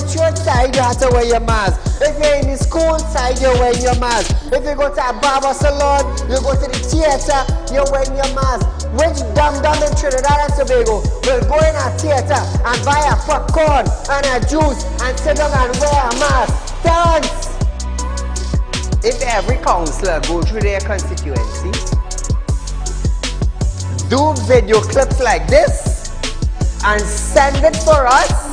church side, you have to wear your mask. If you're in the school side, you're wearing your mask. If you go to a barber salon, you go to the theater, you're wearing your mask. Which dum-dum in Trinidad and Tobago will go in a theater and buy a popcorn and a juice and sit down and wear a mask? Dance! If every councillor go through their constituency, do video clips like this and send it for us,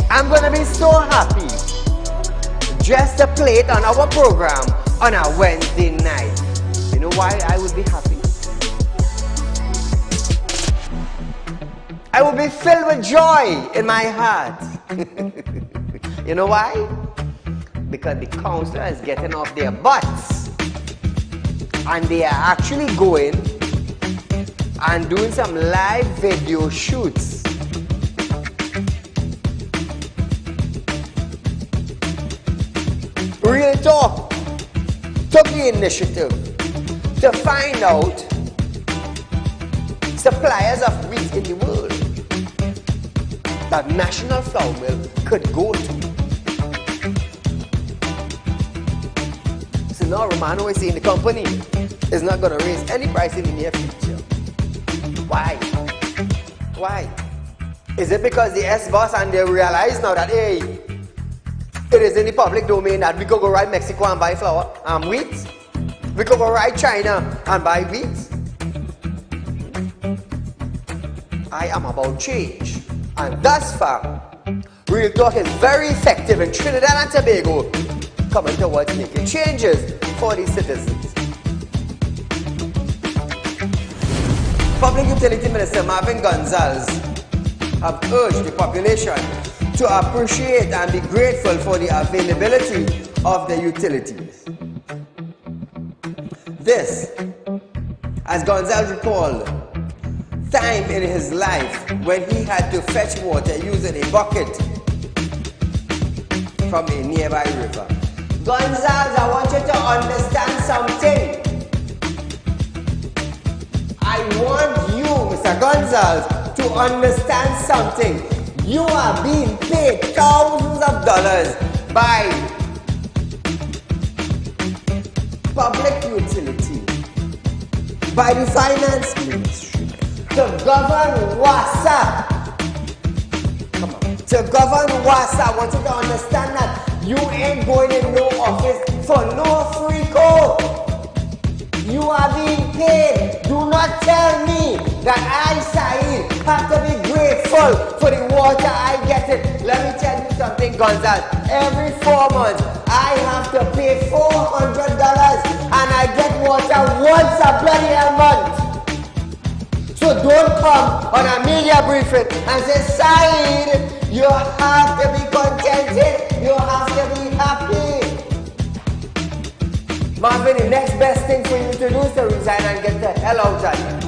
I'm gonna be so happy just to play it on our program on a Wednesday night. You know why I would be happy? I will be filled with joy in my heart. You know why? Because the councillor is getting off their butts and they are actually going and doing some live video shoots. Real Talk took the initiative to find out suppliers of wheat in the world that National Flour Mill could go to. So now Romano is saying the company is not going to raise any price in the near future. Why? Why? Is it because the S-boss and they realize now that, hey, it is in the public domain that we could go right Mexico and buy flour and wheat? We could go right China and buy wheat? I am about change. And thus far, Real Talk is very effective in Trinidad and Tobago, coming towards making changes for the citizens. Public Utility Minister Marvin Gonzalez have urged the population to appreciate and be grateful for the availability of the utilities. This, as Gonzalez recalled, time in his life when he had to fetch water using a bucket from a nearby river. Gonzalez, I want you to understand something. I want you, Mr. Gonzalez, to understand something. You are being paid thousands of dollars by public utility, by the finance ministry, to govern WASA. Come on. To govern WASA, I want you to understand that you ain't going in no office for no free code. You are being paid. Do not tell me that I, Saeed, have to be grateful for the water I get it. Let me tell you something, Gonzalez. Every 4 months, I have to pay $400 and I get water once a bloody month. So don't come on a media briefing and say, Saeed, you have to be contented. You have to be happy. Marvin, the next best thing for you to do is to resign and get the hell out of here.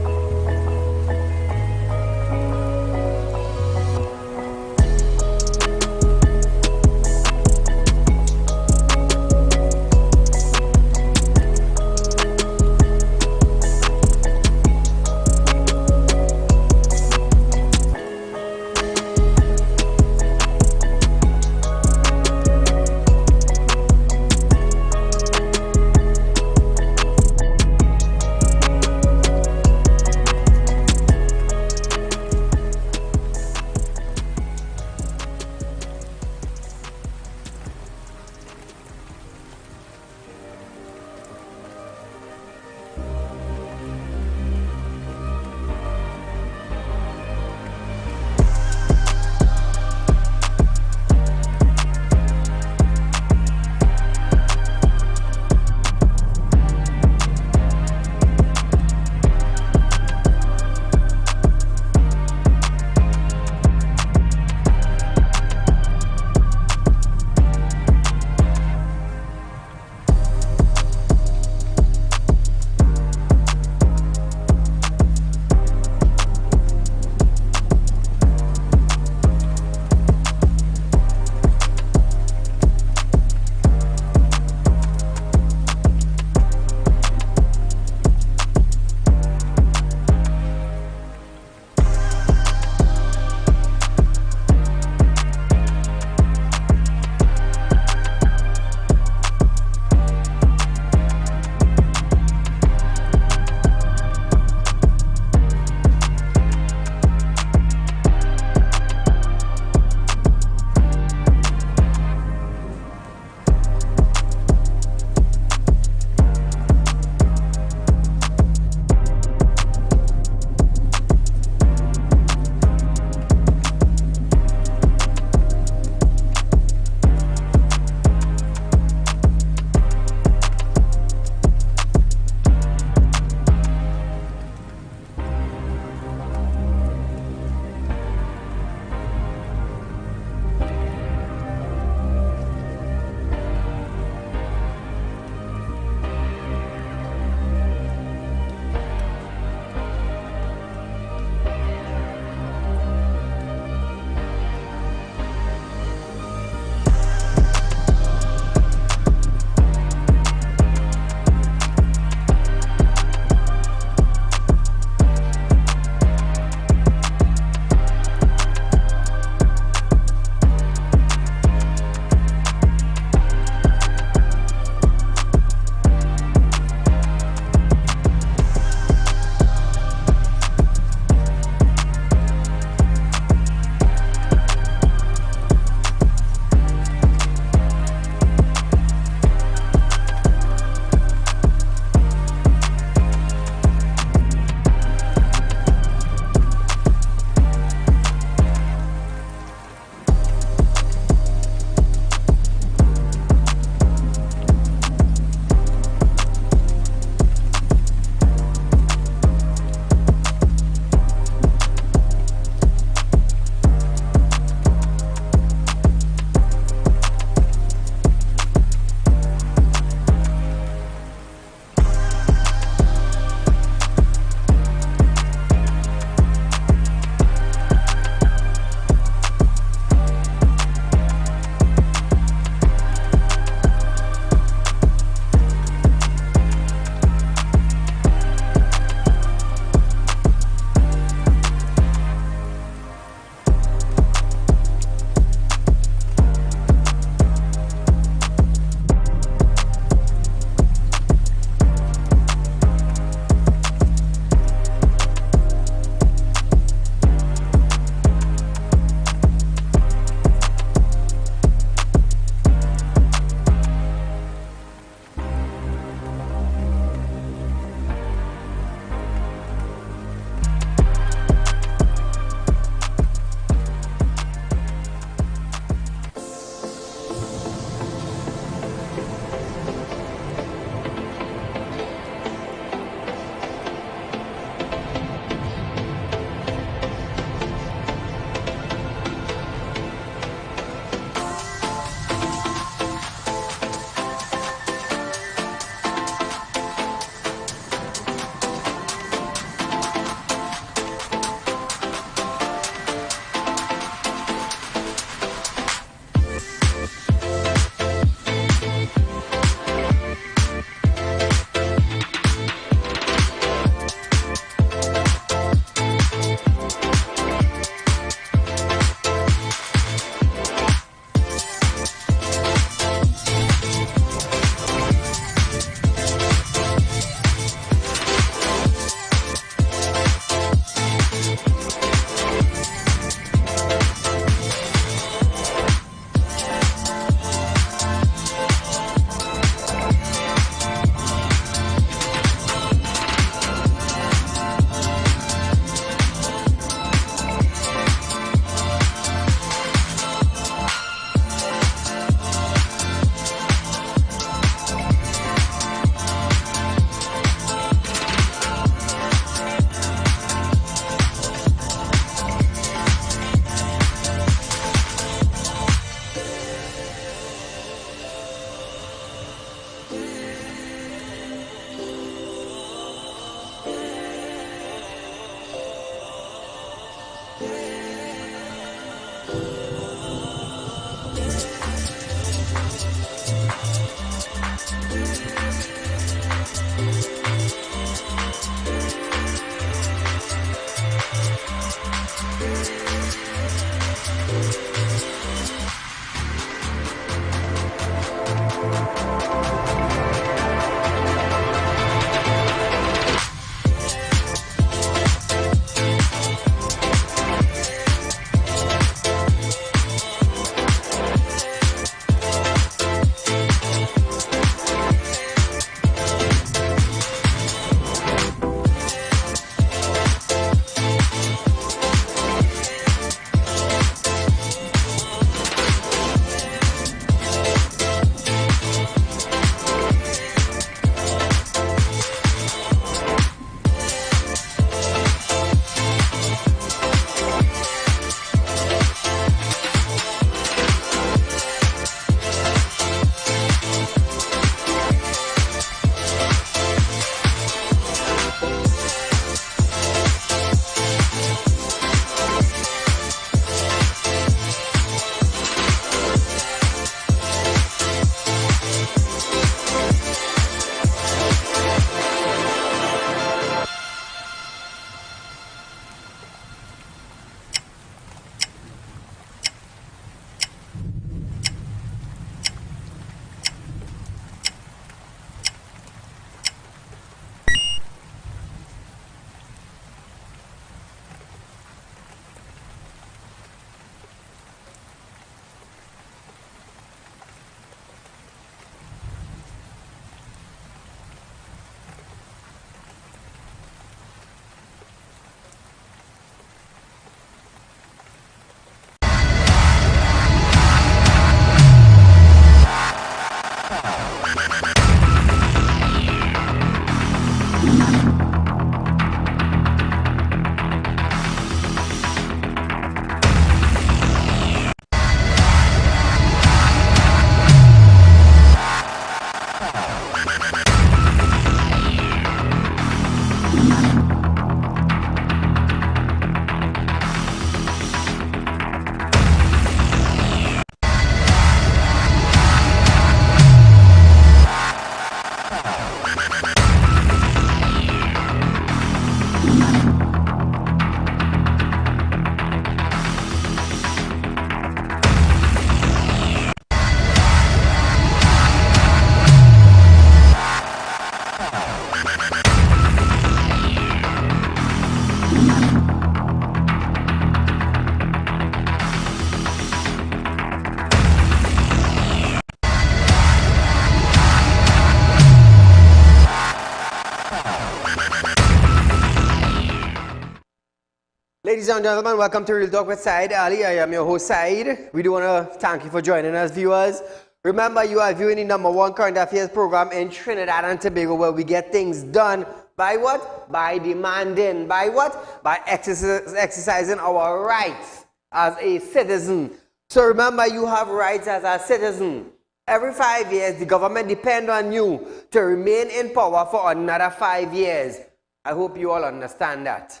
Ladies and gentlemen, welcome to Real Talk with Saieed Ali. I am your host Saeed. We do want to thank you for joining us, viewers. Remember, you are viewing the #1 current affairs program in Trinidad and Tobago, where we get things done by what? By demanding. By what? By exercising our rights as a citizen. So remember, you have rights as a citizen. Every 5 years, the government depends on you to remain in power for another 5 years. I hope you all understand that.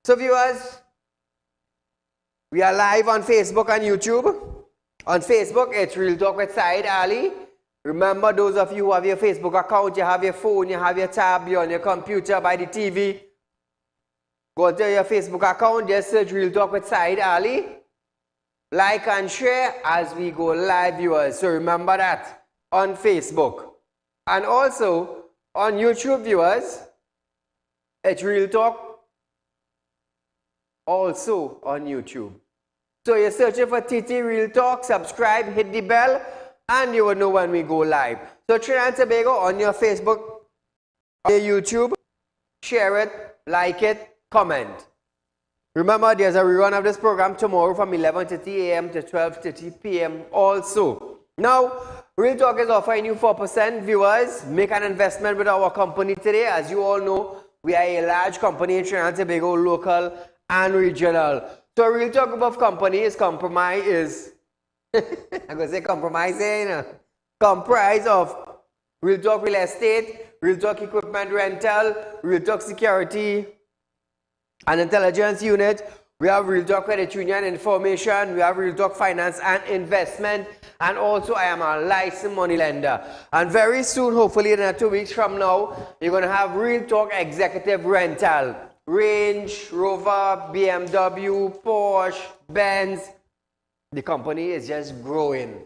So viewers, we are live on Facebook and YouTube. On Facebook, it's Real Talk with Saieed Ali. Remember, those of you who have your Facebook account, you have your phone, you have your tab, you're on your computer, by the TV. Go to your Facebook account, just search Real Talk with Saieed Ali. Like and share as we go live, viewers. So remember that on Facebook. And also on YouTube, viewers, it's Real Talk also on YouTube. So you're searching for TT Real Talk, subscribe, hit the bell, and you will know when we go live. So Trinidad and Tobago on your Facebook, on your YouTube, share it, like it, comment. Remember, there's a rerun of this program tomorrow from 11:30 a.m. to 12:30 p.m. also. Now, Real Talk is offering you 4%, viewers. Make an investment with our company today. As you all know, we are a large company in Trinidad and Tobago, local and regional. So Real Talk group of companies I'm going to say comprise of Real Talk Real Estate, Real Talk Equipment Rental, Real Talk Security and Intelligence Unit, We have Real Talk Credit Union information. We have Real Talk Finance and Investment. And also, I am a licensed money lender. And very soon, hopefully in 2 weeks from now, you're going to have Real Talk Executive Rental. Range, Rover, BMW, Porsche, Benz. The company is just growing.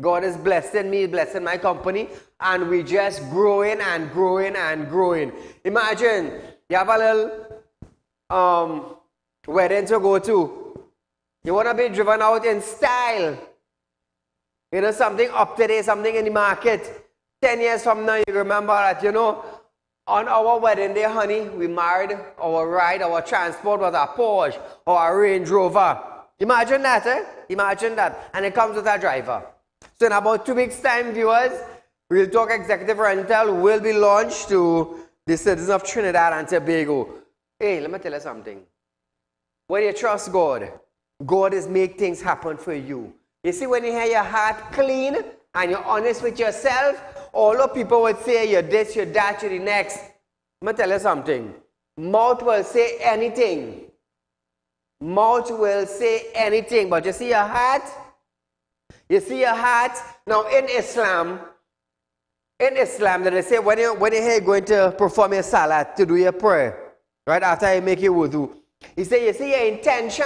God is blessing me, blessing my company. And we're just growing and growing and growing. Imagine, you have a little wedding to go to. You want to be driven out in style. You know, something up to date, something in the market. 10 years from now, you remember that, you know, on our wedding day, honey, we married, our ride, our transport was a Porsche or a Range Rover. Imagine that, eh? Imagine that. And it comes with a driver. So in about 2 weeks' time, viewers, Real Talk Executive Rental will be launched to the citizens of Trinidad and Tobago. Hey, let me tell you something. When you trust God, God is make things happen for you. You see, when you have your heart clean and you're honest with yourself, all the people would say you're this, you're that, you're the next. Let me tell you something. Mouth will say anything. Mouth will say anything. But you see your heart? You see your heart? Now in Islam, they say when you're going to perform your salat, to do your prayer, right after you make your wudu, he say, you see your intention?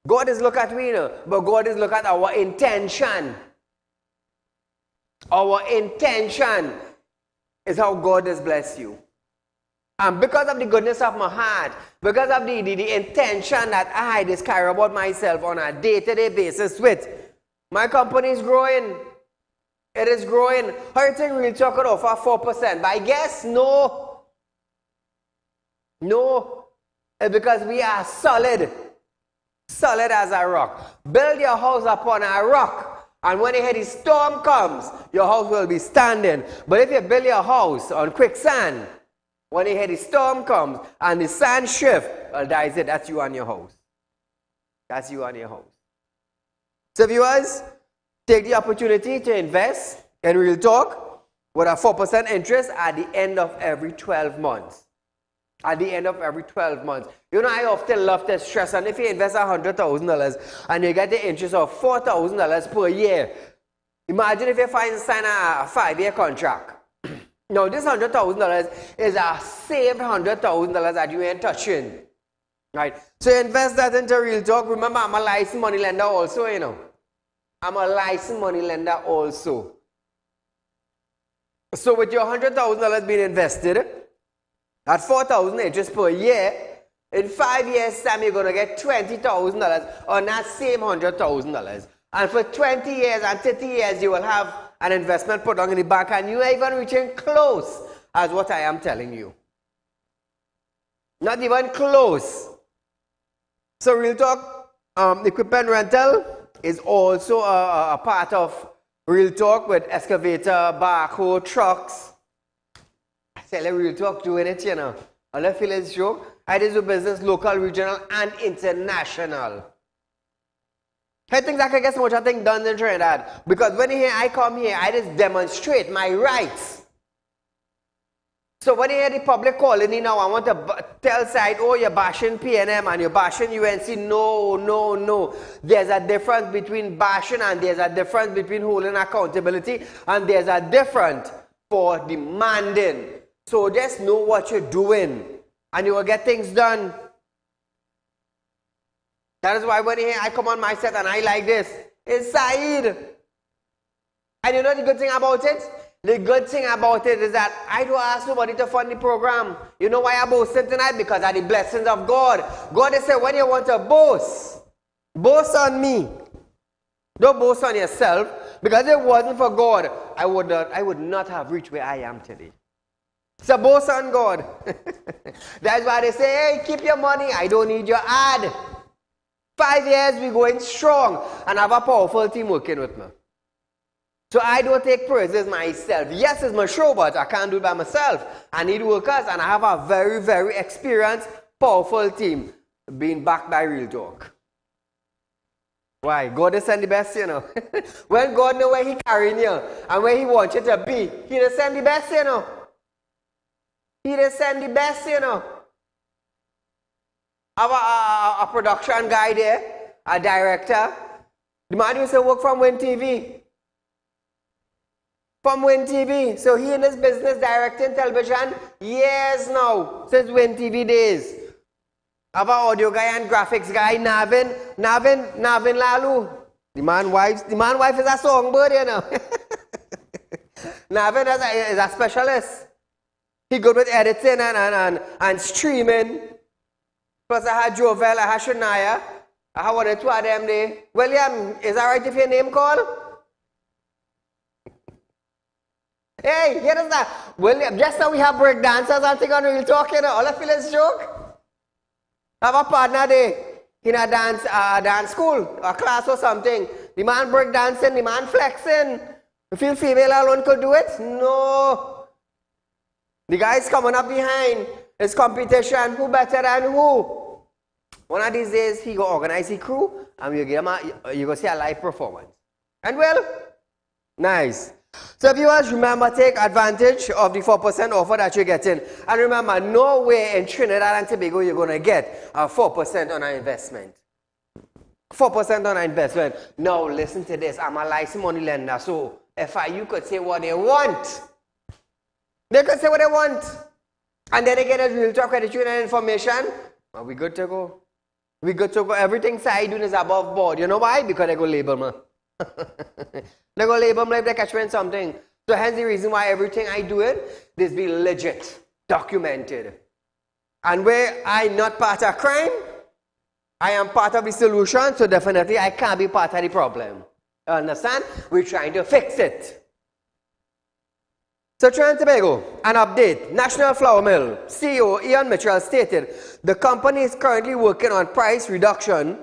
God is look at me, you know, but God is look at our intention. Our intention is how God has blessed you. And because of the goodness of my heart, because of the intention that I just care about myself on a day-to-day basis with, my company is growing. It is growing. How do you think Real Talk could offer 4%? But I guess no. No. It's because we are solid. Solid as a rock. Build your house upon a rock. And when a heavy storm comes, your house will be standing. But if you build your house on quicksand, when a heavy storm comes and the sand shifts, well, that is it. That's you and your house. That's you and your house. So viewers, take the opportunity to invest in Real Talk with a 4% interest at the end of every 12 months. At the end of every 12 months. You know, I often love to stress, and if you invest $100,000 and you get the interest of $4,000 per year, imagine if you sign a 5-year contract. Now, this $100,000 is a saved $100,000 that you ain't touching. Right? So invest that into Real Talk. Remember, I'm a licensed money lender also, you know. I'm a licensed money lender also. So with your $100,000 being invested, at $4,000 interest per year, in 5 years' time, you're going to get $20,000 on that same $100,000. And for 20 years and 30 years, you will have an investment put on in the bank, and you ain't even reaching close as what I am telling you. Not even close. So Real Talk equipment rental is also a part of Real Talk with excavator, backhoe, trucks. Real Talk doing it, you know. All I feel is joke. I do business local, regional, and international. I think that I can get so much I think done in Trinidad. Because when I come here, I just demonstrate my rights. So when you hear the public calling me now, I want to tell side, oh, you're bashing PNM and you're bashing UNC. No, no, no. There's a difference between bashing and there's a difference between holding accountability and there's a difference for demanding. So just know what you're doing and you will get things done. That is why when I come on my set and I like this, it's Saeed. And you know the good thing about it? The good thing about it is that I don't ask nobody to fund the program. You know why I'm boasting tonight? Because of the blessings of God. God has said when you want to boast, boast on me. Don't boast on yourself. Because if it wasn't for God, I would not have reached where I am today. So boast on God. That's why they say, hey, keep your money. I don't need your ad. 5 years, we're going strong. And I have a powerful team working with me. So I don't take praises myself. Yes, it's my show, but I can't do it by myself. I need workers, and I have a very, very experienced, powerful team being backed by Real Talk. Why? God is send the best, you know. When God knows where He carrying you and where He wants you to be, He just send the best, you know. He just send the best, you know. Have a production guy there, a director. The man used to work from Win TV. From Win TV. So he in his business directing television years now, since Win TV days. Have an audio guy and graphics guy, Navin Lalu. The man wife is a songbird, you know. Navin is a specialist. He good with editing and streaming. Plus I had Jovel, I had Shania. I have one or two of them there. William, is that right if your name call? Hey, here is that. William, just now we have break dancers and thing on Real Talk, you know. All I feel is joke. I have a partner there in a dance school, a class or something. The man break dancing, the man flexing. You feel female alone could do it? No. The guy's coming up behind. It's competition. Who better than who? One of these days, he go organize his crew and you go see a live performance. And well, nice. So viewers, remember, take advantage of the 4% offer that you're getting. And remember, no way in Trinidad and Tobago you're going to get a 4% on an investment. 4% on an investment. Now, listen to this. I'm a licensed money lender, so FIU could say what they want. They could say what they want. And then they get a Real Talk credit union information. Are we good to go? We good to go. Everything Saieed doing is above board. You know why? Because they go label me. They go label me like they catch me in something. So hence the reason why everything I do this be legit, documented. And where I'm not part of crime, I am part of the solution, so definitely I can't be part of the problem. You understand? We're trying to fix it. So Trinidad and Tobago, an update. National Flour Mill CEO Ian Mitchell stated the company is currently working on price reduction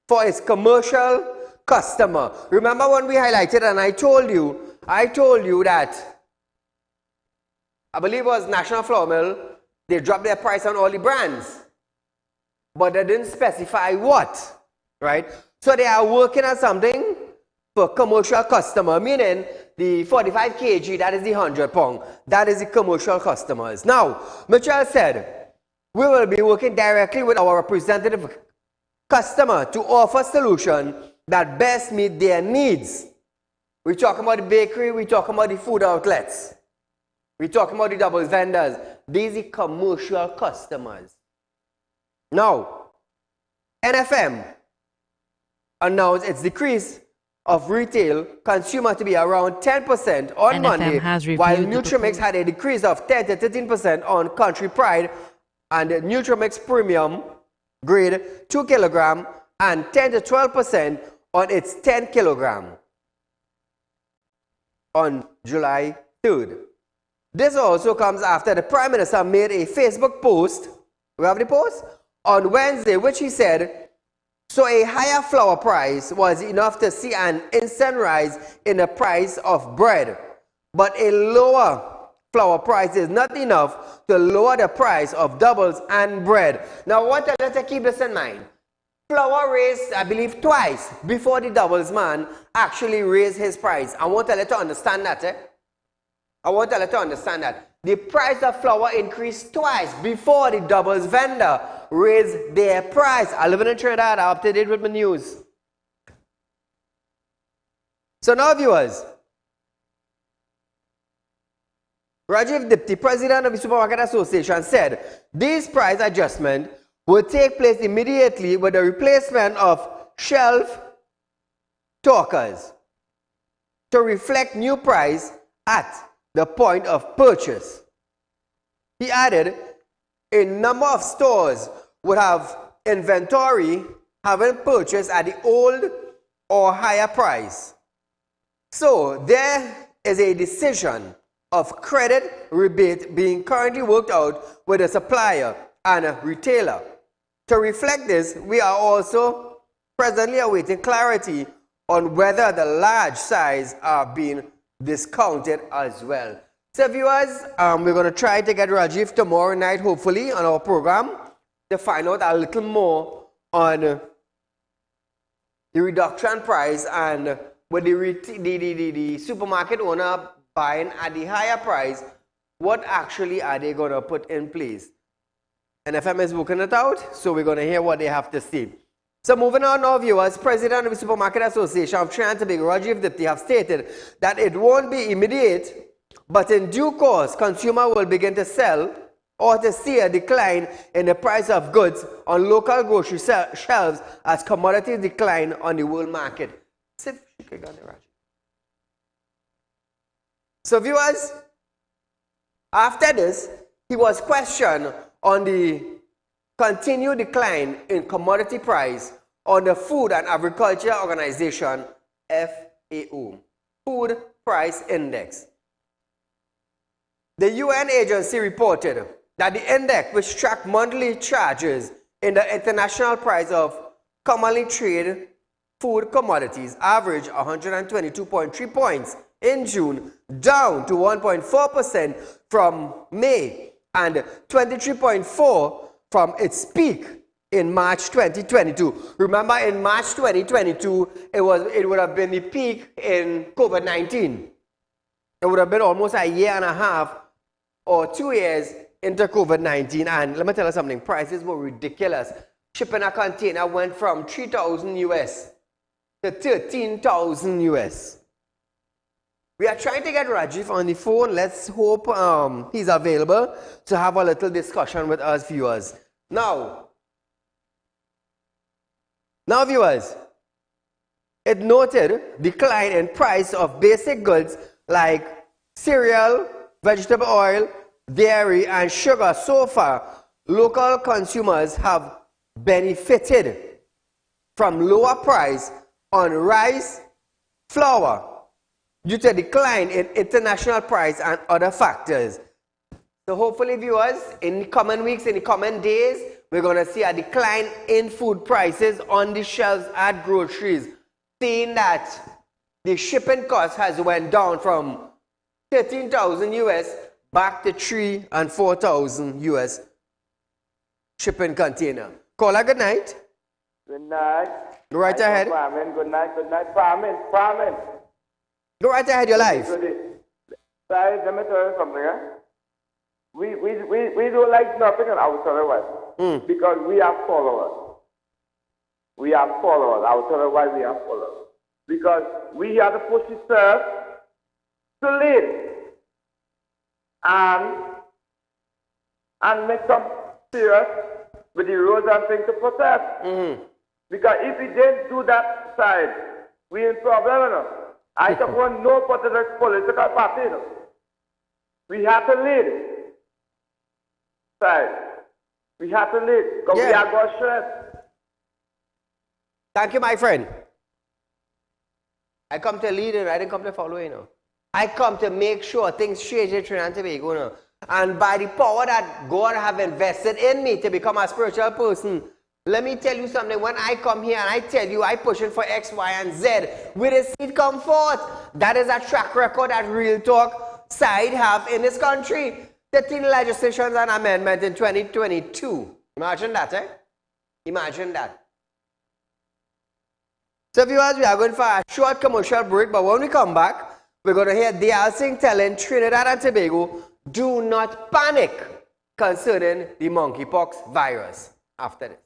for its commercial customer. Remember when we highlighted and I told you that I believe it was National Flour Mill, they dropped their price on all the brands. But they didn't specify what, right? So they are working on something for commercial customer, meaning the 45 kg, that is the 100 pound, that is the commercial customers. Now, Mitchell said, we will be working directly with our representative customer to offer solution that best meet their needs. We're talking about the bakery, we're talking about the food outlets. We're talking about the double vendors. These are commercial customers. Now, NFM announced its decrease of retail consumer to be around 10% on NFM Monday, while Nutrimix had a decrease of 10 to 13% on Country Pride and Nutrimix Premium grade 2 kg and 10 to 12% on its 10 kg on July 3rd. This also comes after the Prime Minister made a Facebook post, we have the post, on Wednesday, which he said, so a higher flour price was enough to see an instant rise in the price of bread. But a lower flour price is not enough to lower the price of doubles and bread. Now, I want to keep this in mind. Flour raised, I believe, twice before the doubles man actually raised his price. I want to let you understand that. I want to let you understand that. The price of flour increased twice before the doubles vendor raised their price. I live in Trinidad, I'm up to date with my news. So now, viewers, Rajiv Dipti, president of the Supermarket Association, said these price adjustments will take place immediately with the replacement of shelf talkers to reflect new price at the point of purchase. He added, a number of stores would have inventory having purchased at the old or higher price. So there is a decision of credit rebate being currently worked out with a supplier and a retailer. To reflect this, we are also presently awaiting clarity on whether the large size are being discounted as well. So viewers, we're going to try to get Rajiv tomorrow night, hopefully, on our program to find out a little more on the reduction price and with the supermarket owner buying at the higher price, what actually are they going to put in place? NFM is working it out, so we're going to hear what they have to say. So moving on now, viewers, President of the Supermarket Association of Trinidad and Tobago, Rajiv Dipti, have stated that it won't be immediate, but in due course, consumer will begin to sell or to see a decline in the price of goods on local grocery shelves as commodities decline on the world market. So viewers, after this, he was questioned on the continued decline in commodity price on the Food and Agriculture Organization, FAO, Food Price Index. The UN agency reported that the index, which tracks monthly charges in the international price of commonly traded food commodities, averaged 122.3 points in June, down to 1.4% from May and 23.4% from its peak in March 2022. Remember, in March 2022, it would have been the peak in COVID-19. It would have been almost a year and a half or 2 years into COVID-19. And let me tell you something, prices were ridiculous. Shipping a container went from 3,000 US to 13,000 US. We are trying to get Rajiv on the phone. Let's hope he's available to have a little discussion with us viewers. Now viewers, it noted decline in price of basic goods like cereal, vegetable oil, dairy, and sugar. So far, local consumers have benefited from lower price on rice, flour, due to a decline in international price and other factors. So hopefully viewers, in the coming weeks, in the coming days, we're going to see a decline in food prices on the shelves at groceries, seeing that the shipping cost has went down from 13,000 US back to 3,000 and 4,000 US shipping container. Caller, good night. Good night. Go right ahead. Good night, farming. Go right ahead, you're live. Guys, let me tell you something, eh? We don't like nothing in our West because we are followers. We are followers. I'll tell you why we are followers. Because we have to push itself to lead and make some serious with the rules and things to protect. Because if we didn't do that side, we in problem, you know. I don't want no political party, you know. We have to lead. Side. We have to lead. Because we are God's strength. Thank you, my friend. I come to lead and I didn't come to follow, you know. I come to make sure things change in Trinidad and Tobago, you know. And by the power that God have invested in me to become a spiritual person, let me tell you something. When I come here and I tell you I pushing for X, Y, and Z, with a seed come forth. That is a track record that Real Talk side have in this country. 13 legislations and amendment in 2022. Imagine that, eh? Imagine that. So viewers, we are going for a short commercial break, but when we come back, we're going to hear D.L. Singh telling Trinidad and Tobago, do not panic concerning the monkeypox virus. After this.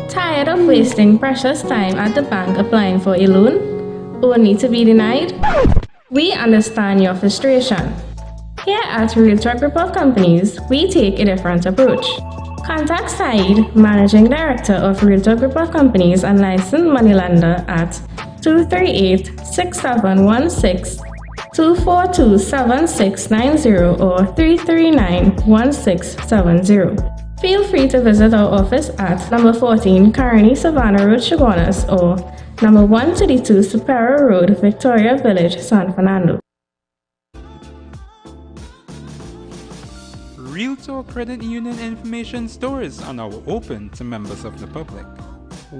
Tired of wasting precious time at the bank applying for a loan, only to be denied? We understand your frustration. Here at Real Talk Group of Companies, we take a different approach. Contact Saieed, Managing Director of Real Talk Group of Companies and licensed moneylender at 238-6716, 242-7690 or 339-1670. Feel free to visit our office at number 14 Carney Savannah Road, Chaguanas, or number 132 Superior Road, Victoria Village, San Fernando. Real Talk Credit Union information stores are now open to members of the public.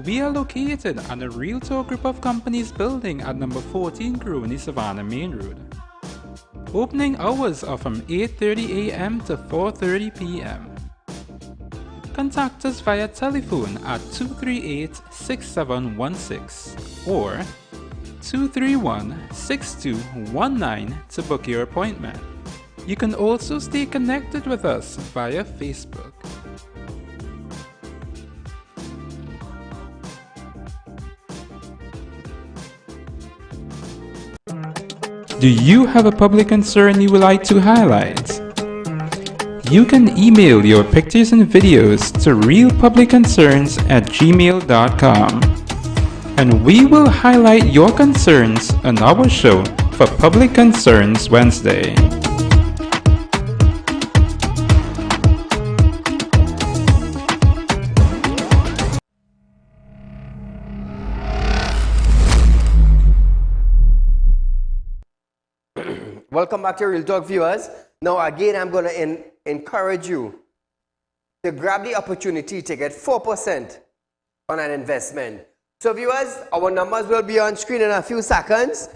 We are located at the Real Talk Group of Companies building at number 14 Carney Savannah Main Road. Opening hours are from 8:30 a.m. to 4:30 p.m. Contact us via telephone at 238-6716 or 231-6219 to book your appointment. You can also stay connected with us via Facebook. Do you have a public concern you would like to highlight? You can email your pictures and videos to realpublicconcerns@gmail.com, and we will highlight your concerns on our show for Public Concerns Wednesday. Welcome back to Real Talk, viewers. Now again, I'm going to encourage you to grab the opportunity to get 4% on an investment. So viewers, our numbers will be on screen in a few seconds.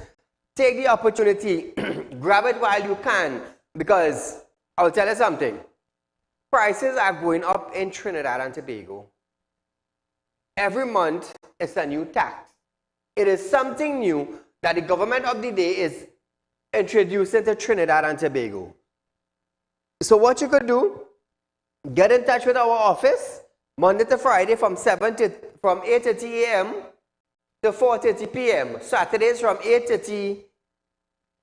Take the opportunity, grab it while you can, because I'll tell you something. Prices are going up in Trinidad and Tobago. Every month, it's a new tax. It is something new that the government of the day is introducing to Trinidad and Tobago. So what you could do, get in touch with our office Monday to Friday from 8:30 a.m. to 4:30 p.m. Saturdays from 8:30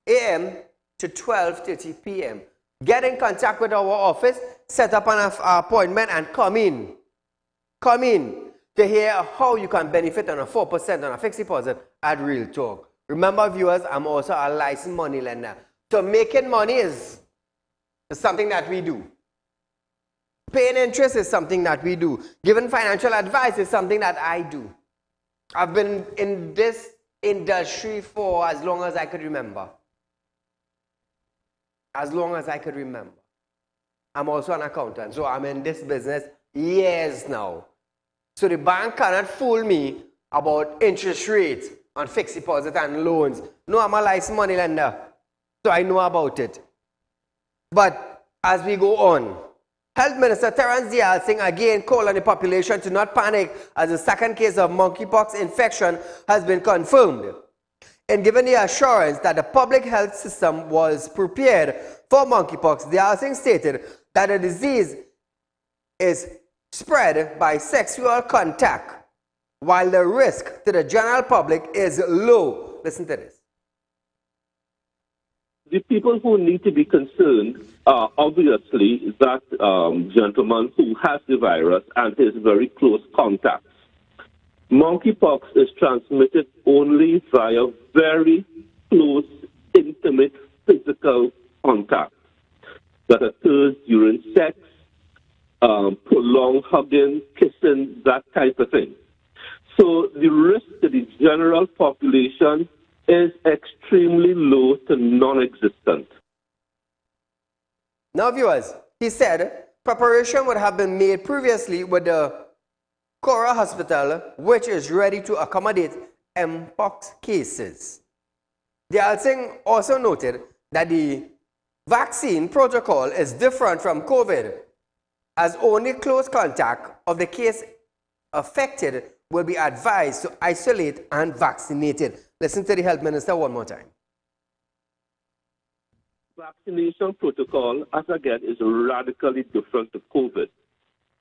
a.m. to 12:30 p.m. Get in contact with our office, set up an appointment, and come in. Come in to hear how you can benefit on a 4% on a fixed deposit at Real Talk. Remember, viewers, I'm also a licensed money lender. So making money is something that we do. Paying interest is something that we do. Giving financial advice is something that I do. I've been in this industry for as long as I could remember. As long as I could remember. I'm also an accountant, so I'm in this business years now. So the bank cannot fool me about interest rates on fixed deposit and loans. No, I'm a licensed money lender, so I know about it. But as we go on, Health Minister Terence Singh again called on the population to not panic as the second case of monkeypox infection has been confirmed. And given the assurance that the public health system was prepared for monkeypox, Singh stated that the disease is spread by sexual contact, while the risk to the general public is low. Listen to this. The people who need to be concerned are obviously that gentleman who has the virus and his very close contacts. Monkeypox is transmitted only via very close, intimate, physical contact that occurs during sex, prolonged hugging, kissing, that type of thing. So the risk to the general population is extremely low to non-existent. Now, viewers, he said preparation would have been made previously with the Cora Hospital, which is ready to accommodate mpox cases. Singh also noted that the vaccine protocol is different from COVID, as only close contact of the case affected will be advised to isolate and vaccinate it. Listen to the Health Minister one more time. Vaccination protocol, as again, is radically different to COVID.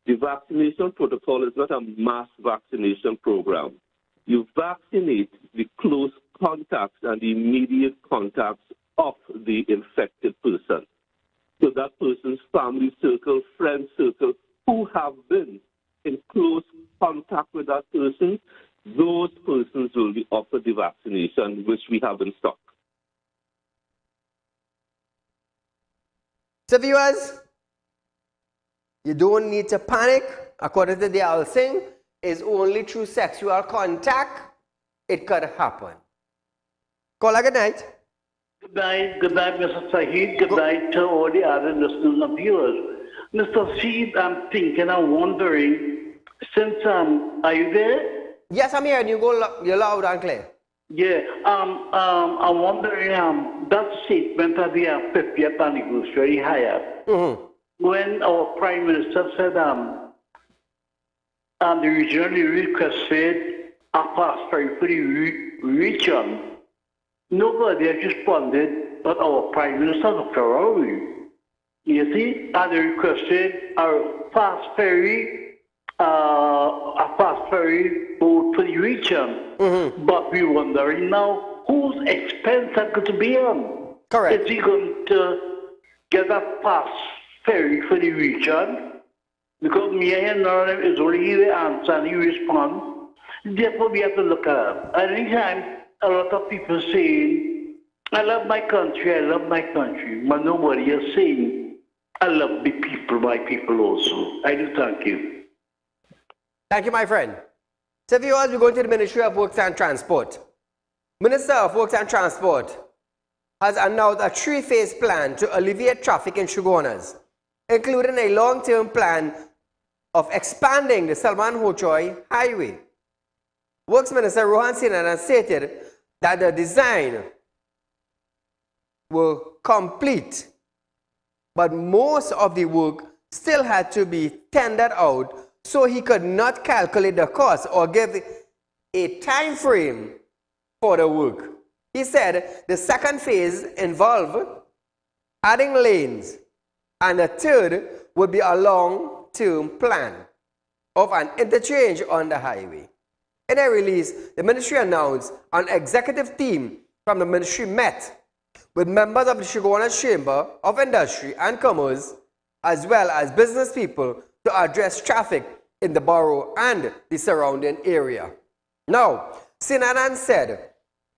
The vaccination protocol is not a mass vaccination program. You vaccinate the close contacts and the immediate contacts of the infected person. So that person's family circle, friend circle, who have been in close contact with that person, those persons will be offered the vaccination, which we have in stock. So viewers, you don't need to panic. According to Singh, it's only through sexual contact it could happen. Caller, good night. Good night, Mr. Sayeed. Good night to all the other listeners and viewers. Mr. Sayeed, I'm thinking, I'm wondering, since, are you there? Yes, I'm here, and you're loud and clear. Yeah, I'm wondering, that statement at the 50th anniversary higher, when our Prime Minister said, the regional requested a fast track for the region, nobody has responded but our Prime Minister, Dr. Rawi. You see, and they requested a fast ferry boat for the region. But we're wondering now whose expense that going to be on. Correct. Is he going to get a fast ferry for the region? Because me and Northern is only the answer and he respond. Therefore, we have to look at it. At any time, a lot of people saying, I love my country, but nobody is saying, I love the people, my people also. I do thank you. Thank you, my friend. So viewers, we're going to the Ministry of Works and Transport. Minister of Works and Transport has announced a 3-phase plan to alleviate traffic in Shogunas, including a long-term plan of expanding the Salman Hochoy Highway. Works Minister Rohan Sinan stated that the design will complete, but most of the work still had to be tendered out, so he could not calculate the cost or give a time frame for the work. He said the second phase involved adding lanes, and the third would be a long-term plan of an interchange on the highway. In a release, the ministry announced an executive team from the ministry met with members of the Shogunas Chamber of Industry and Commerce, as well as business people, to address traffic in the borough and the surrounding area. Now, Sinanan said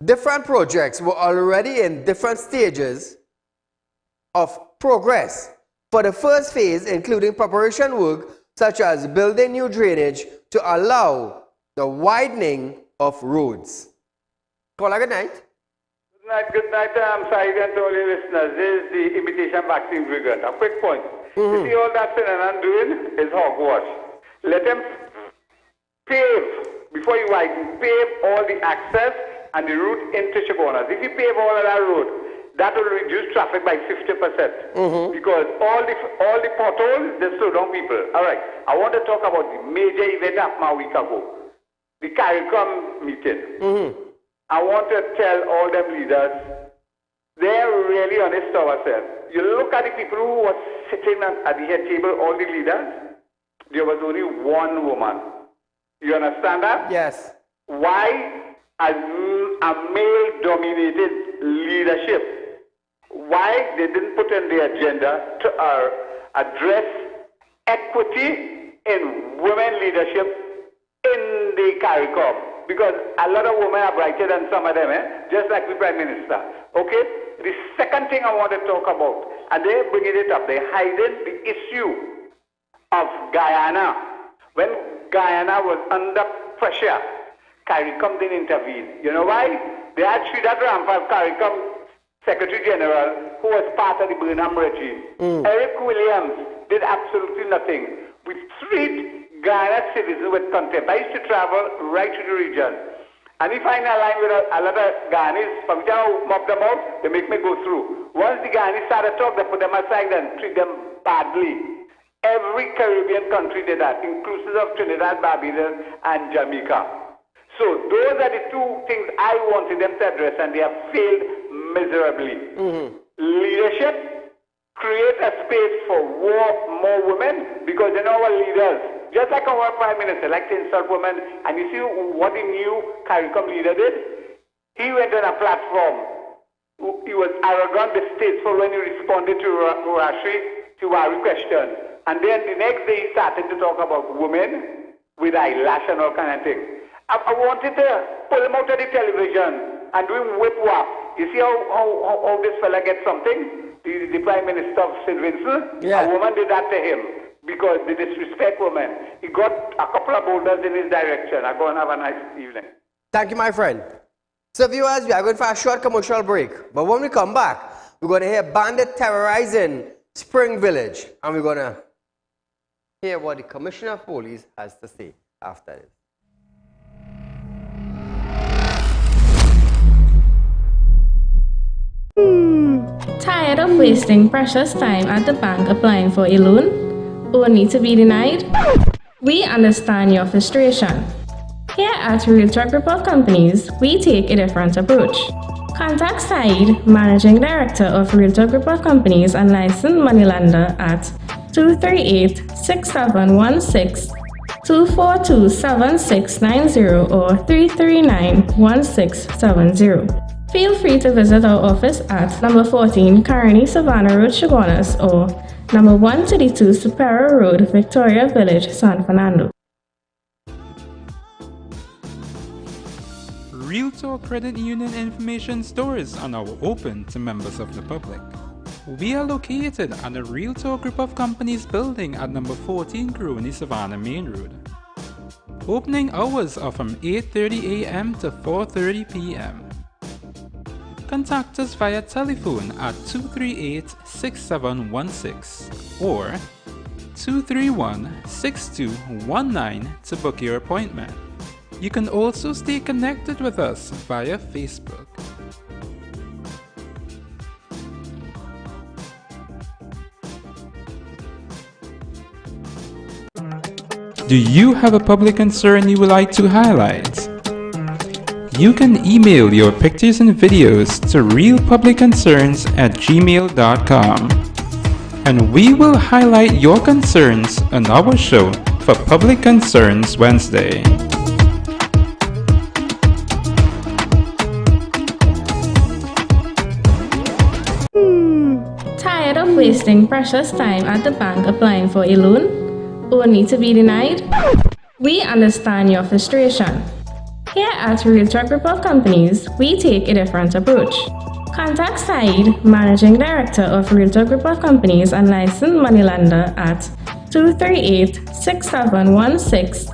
different projects were already in different stages of progress for the first phase, including preparation work such as building new drainage to allow the widening of roads. Call good night. Good night, Saieed and to all your listeners. This is the imitation vaccine brigade. A quick point. You see all that Sinanan doing is hogwash. Let him pave, before you widen, pave all the access and the route into Shogunas. If you pave all of that road, that will reduce traffic by 50%. Because all the potholes, they slow down people. All right, I want to talk about the major event happened a week ago, the CARICOM meeting. I want to tell all them leaders, they're really honest to ourselves. You look at the people who were sitting at the head table, all the leaders, there was only one woman. You understand that? Yes. Why, as a male-dominated leadership, why they didn't put in the agenda to address equity in women leadership in the CARICOM? Because a lot of women are brighter than some of them, just like the Prime Minister. Okay? The second thing I want to talk about, and they're bringing it up, they're hiding the issue of Guyana. When Guyana was under pressure, CARICOM didn't intervene. You know why? They had Sridhar Ramphal, CARICOM Secretary General, who was part of the Burnham regime. Eric Williams did absolutely nothing. We treat Guyana citizens with contempt. I used to travel right to the region. And if I'm aligned with a lot of Guyanese, from down mop them out, they make me go through. Once the Guyanese start to talk, they put them aside and treat them badly. Every Caribbean country did that, inclusive of Trinidad, Barbados, and Jamaica. So those are the two things I wanted them to address, and they have failed miserably. Leadership, create a space for more women, because you know our leaders, just like our Prime Minister, like to insult women, and you see what the new CARICOM leader did? He went on a platform. He was arrogant, distasteful when he responded to our question. And then the next day he started to talk about women with eyelash and all kind of thing. I wanted to pull him out of the television and do him whip whap. You see how this fella gets something? The Prime Minister of St. Vincent? Yeah. A woman did that to him because they disrespect women. He got a couple of boulders in his direction. I go and have a nice evening. Thank you, my friend. So viewers, we are going for a short commercial break. But when we come back, we're going to hear bandit terrorizing Spring Village. And we're going to hear what the Commissioner of Police has to say after this. Tired of wasting precious time at the bank applying for a loan, only to be denied? We understand your frustration. Here at Realtor Group of Companies, we take a different approach. Contact Saieed, Managing Director of Realtor Group of Companies and licensed moneylender at 238-6716, 242-7690 or 339-1670. Feel free to visit our office at number 14 Caroni Savannah Road, Chaguanas, or number 132 Superior Road, Victoria Village, San Fernando. Realtor Credit Union information stores are now open to members of the public. We are located at the Realtor Group of Companies building at number 14 Caroni Savannah Main Road. Opening hours are from 8:30 a.m. to 4:30 p.m. Contact us via telephone at 238-6716 or 231-6219 to book your appointment. You can also stay connected with us via Facebook. Do you have a public concern you would like to highlight? You can email your pictures and videos to realpublicconcerns@gmail.com, and we will highlight your concerns on our show for Public Concerns Wednesday. Tired of wasting precious time at the bank applying for a loan, only to be denied? We understand your frustration. Here at Realtor Group of Companies, we take a different approach. Contact Saieed, Managing Director of Realtor Group of Companies and licensed moneylender at 238-6716,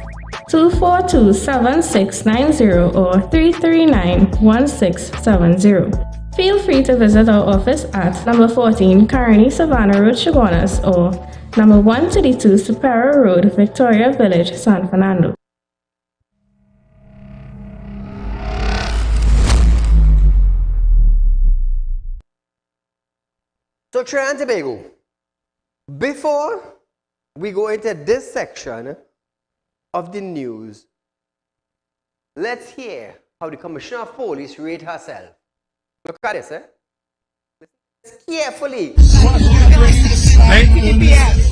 242-7690 or 339-1670. Feel free to visit our office at number 14 Caroni Savannah Road, Chaguanas, or number 132 Superior Road, Victoria Village, San Fernando. So Trinidad and Tobago, before we go into this section of the news, let's hear how the Commissioner of Police rate herself. Look at this, Listen carefully.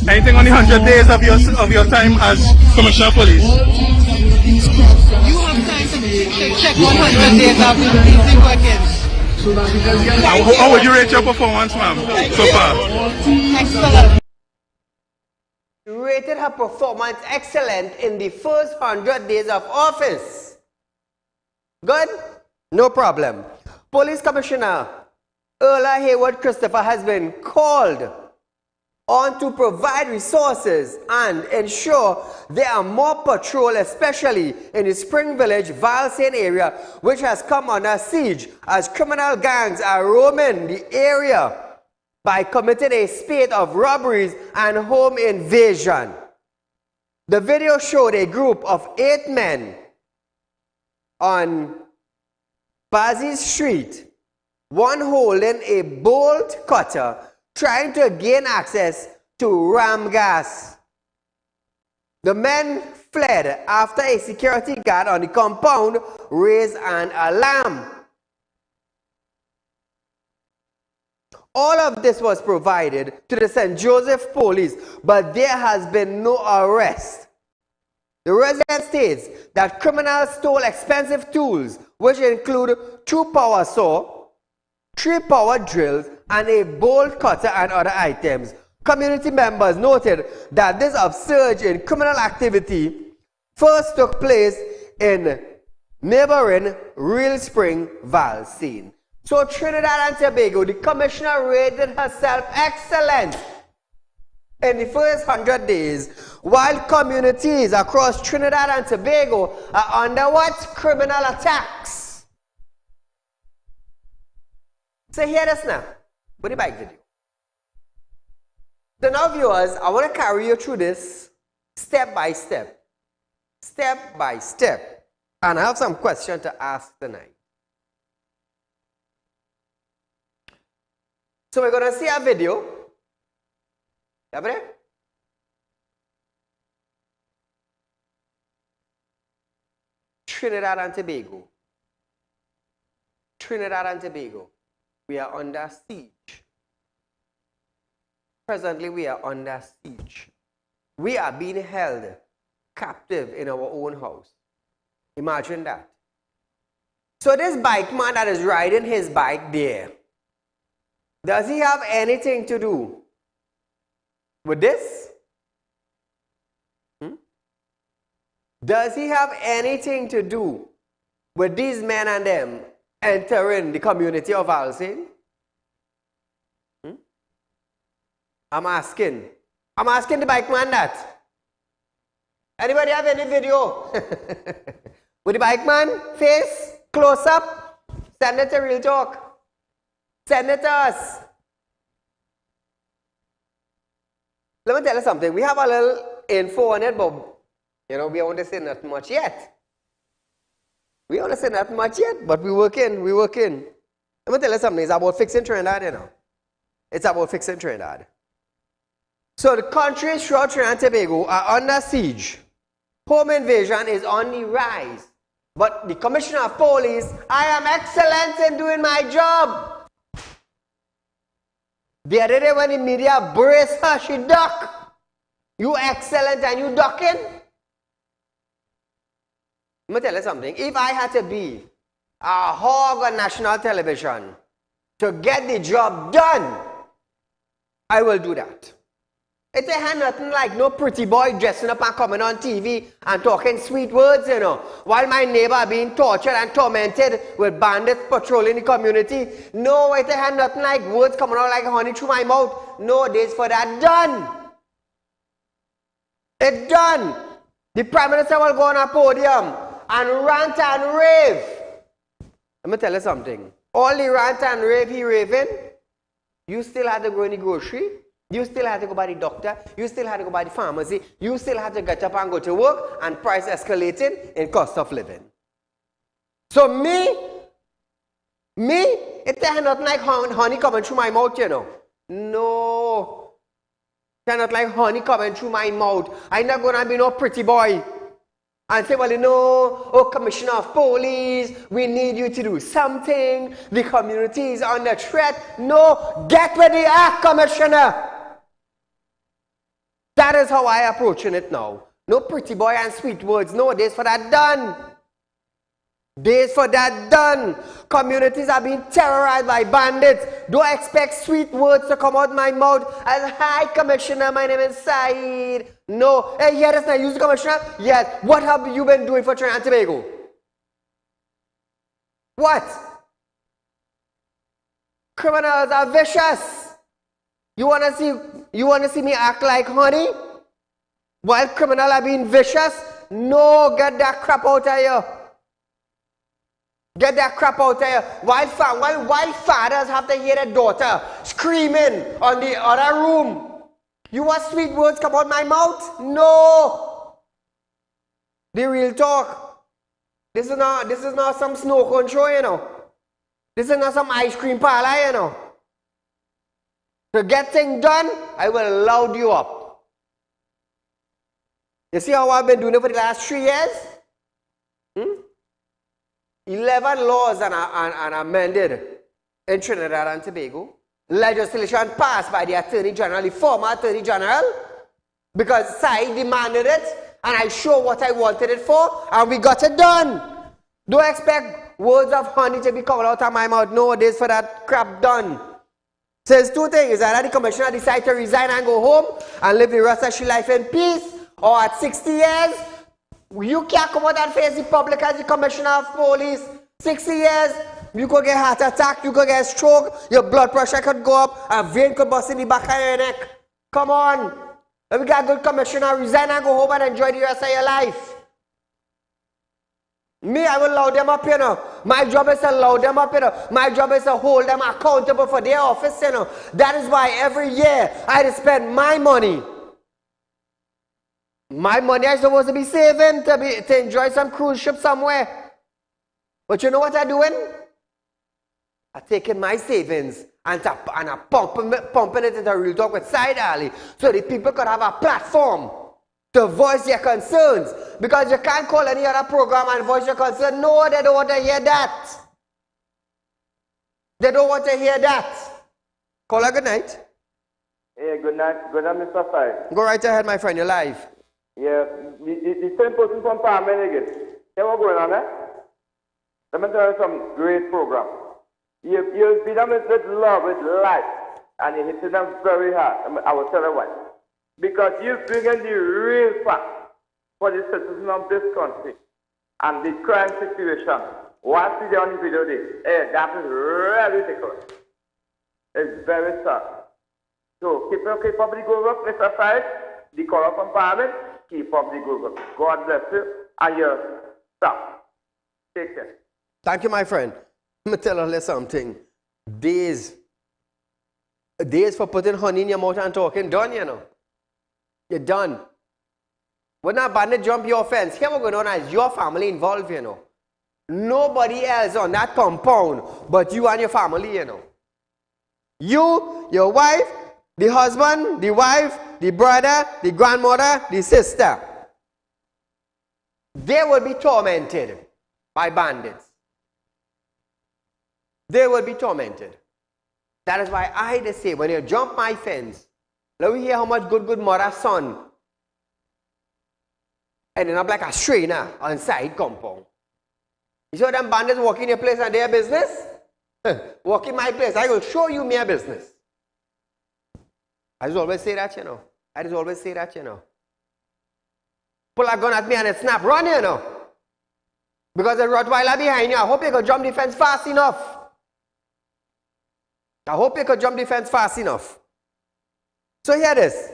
Anything on the 100 days of your time as Commissioner of Police? You have time to check 100 days of policing working. How would you rate your performance, ma'am, so far? Excellent. Rated her performance excellent in the first 100 days of office. Good? No problem. Police Commissioner Earla Hayward Christopher has been called on to provide resources and ensure there are more patrol, especially in the Spring Village, Valsain area, which has come under siege as criminal gangs are roaming the area by committing a spate of robberies and home invasion. The video showed a group of 8 men on Bazzi Street, one holding a bolt cutter, trying to gain access to ram gas. The men fled after a security guard on the compound raised an alarm. All of this was provided to the St. Joseph Police, but there has been no arrest. The resident states that criminals stole expensive tools, which include 2 power saw, 3 power drills, and a bolt cutter and other items. Community members noted that this upsurge in criminal activity first took place in neighboring Real Spring, Valsain. So Trinidad and Tobago, the commissioner rated herself excellent in the first 100 days, while communities across Trinidad and Tobago are under what? Criminal attacks. So hear this now, with the bike video. So now viewers, I want to carry you through this step by step, and I have some questions to ask tonight. So we're going to see a video. Trinidad and Tobago. Trinidad and Tobago. We are under siege. Presently, we are under siege. We are being held captive in our own house. Imagine that. So this bike man that is riding his bike there, does he have anything to do with this? Does he have anything to do with these men and them entering the community of Alsing? I'm asking the bike man that. Anybody have any video with the bike man face close up? Send it to Real Talk. Send it to us. Let me tell you something. We have a little info on it, but we won't say not much yet. We won't say not much yet, but we working. Let me tell you something. It's about fixing Trinidad, It's about fixing Trinidad. So the countries throughout Trinidad and Tobago are under siege. Home invasion is on the rise. But the Commissioner of Police, I am excellent in doing my job. The other day when the media braced her, she ducked. You excellent and you ducking? Let me tell you something. If I had to be a hog on national television to get the job done, I will do that. It ain't nothing like no pretty boy dressing up and coming on TV and talking sweet words, while my neighbor being tortured and tormented with bandits patrolling the community. No, it ain't nothing like words coming out like honey through my mouth. No days for that. Done. It's done. The Prime Minister will go on a podium and rant and rave. Let me tell you something. All the rant and rave he raving, you still had to go in the grocery. You still had to go by the doctor. You still had to go by the pharmacy. You still had to get up and go to work, and price escalating in cost of living. So me, it ain't not like honey coming through my mouth, No. It's not like honey coming through my mouth. I'm not going to be no pretty boy. And say, oh, Commissioner of Police, we need you to do something. The community is under threat. No, get with the act, Commissioner. That is how I approaching it now. No pretty boy and sweet words. No, days for that done. Days for that done. Communities are being terrorized by bandits. Don't expect sweet words to come out my mouth. Hi, Commissioner, my name is Saieed. No. Hey, yeah, that's not you, Commissioner. Yes. What have you been doing for Trinidad and Tobago? What? Criminals are vicious. You wanna see me act like honey? While criminals are being vicious? No, get that crap out of here. Get that crap out of here. While fathers have to hear their daughter screaming on the other room. You want sweet words come out my mouth? No. The Real Talk. This is not some snow control, This is not some ice cream parlor, To get things done, I will loud you up. You see how I've been doing it for the last 3 years? 11 laws are amended in Trinidad and Tobago. Legislation passed by the Attorney General, the former Attorney General, because Saieed demanded it, and I showed what I wanted it for, and we got it done. Don't expect words of honey to be coming out of my mouth. No days for that crap done. So it's two things. Either the Commissioner decide to resign and go home and live the rest of your life in peace, or at 60 years, you can't come out and face the public as the Commissioner of Police. 60 years, you could get heart attack, you could get stroke, your blood pressure could go up, a vein could bust in the back of your neck. Come on. If you got a good Commissioner, resign and go home and enjoy the rest of your life. Me, I will loud them up, My job is to loud them up, My job is to hold them accountable for their office, That is why every year I spend my money. My money I'm supposed to be saving to enjoy some cruise ship somewhere. But you know what I'm doing? I'm taking my savings and I'm pumping it into Real Talk with Saieed Ali so the people could have a platform to voice their concerns. Because you can't call any other program and voice your concern. No, they don't want to hear that. They don't want to hear that. Caller, good night. Hey, good night, Mr. Said. Go right ahead, my friend, you're live. Yeah, the same person from Parliament again. You know what's going on there? Let me tell you some great program. You beat them with love, with life, and you hit them very hard. I will tell you why. Because you bring in the real fact for the citizens of this country and the crime situation. What see on the video this? Hey, that is really ridiculous. It's very sad. So keep up the good work, Mr. Said. The caller from Parliament, keep up the good work. God bless you and your staff. Take care. Thank you, my friend. Let me tell you something. Days for putting honey in your mouth and talking, done, you know. You're done. When a bandit jump your fence, here what's going on is your family involved, you know. Nobody else on that compound but you and your family, you know. You, your wife, the husband, the wife, the brother, the grandmother, the sister. They will be tormented by bandits. They will be tormented. That is why I say, when you jump my fence, let me hear how much good mother, son, and then I'm like a strainer on side compound. You saw them bandits walk in your place and their business? Walk in my place, I will show you my business. I just always say that, you know. Pull a gun at me and it snap, run, you know. Because the Rottweiler behind you, I hope you can jump the fence fast enough. So hear this.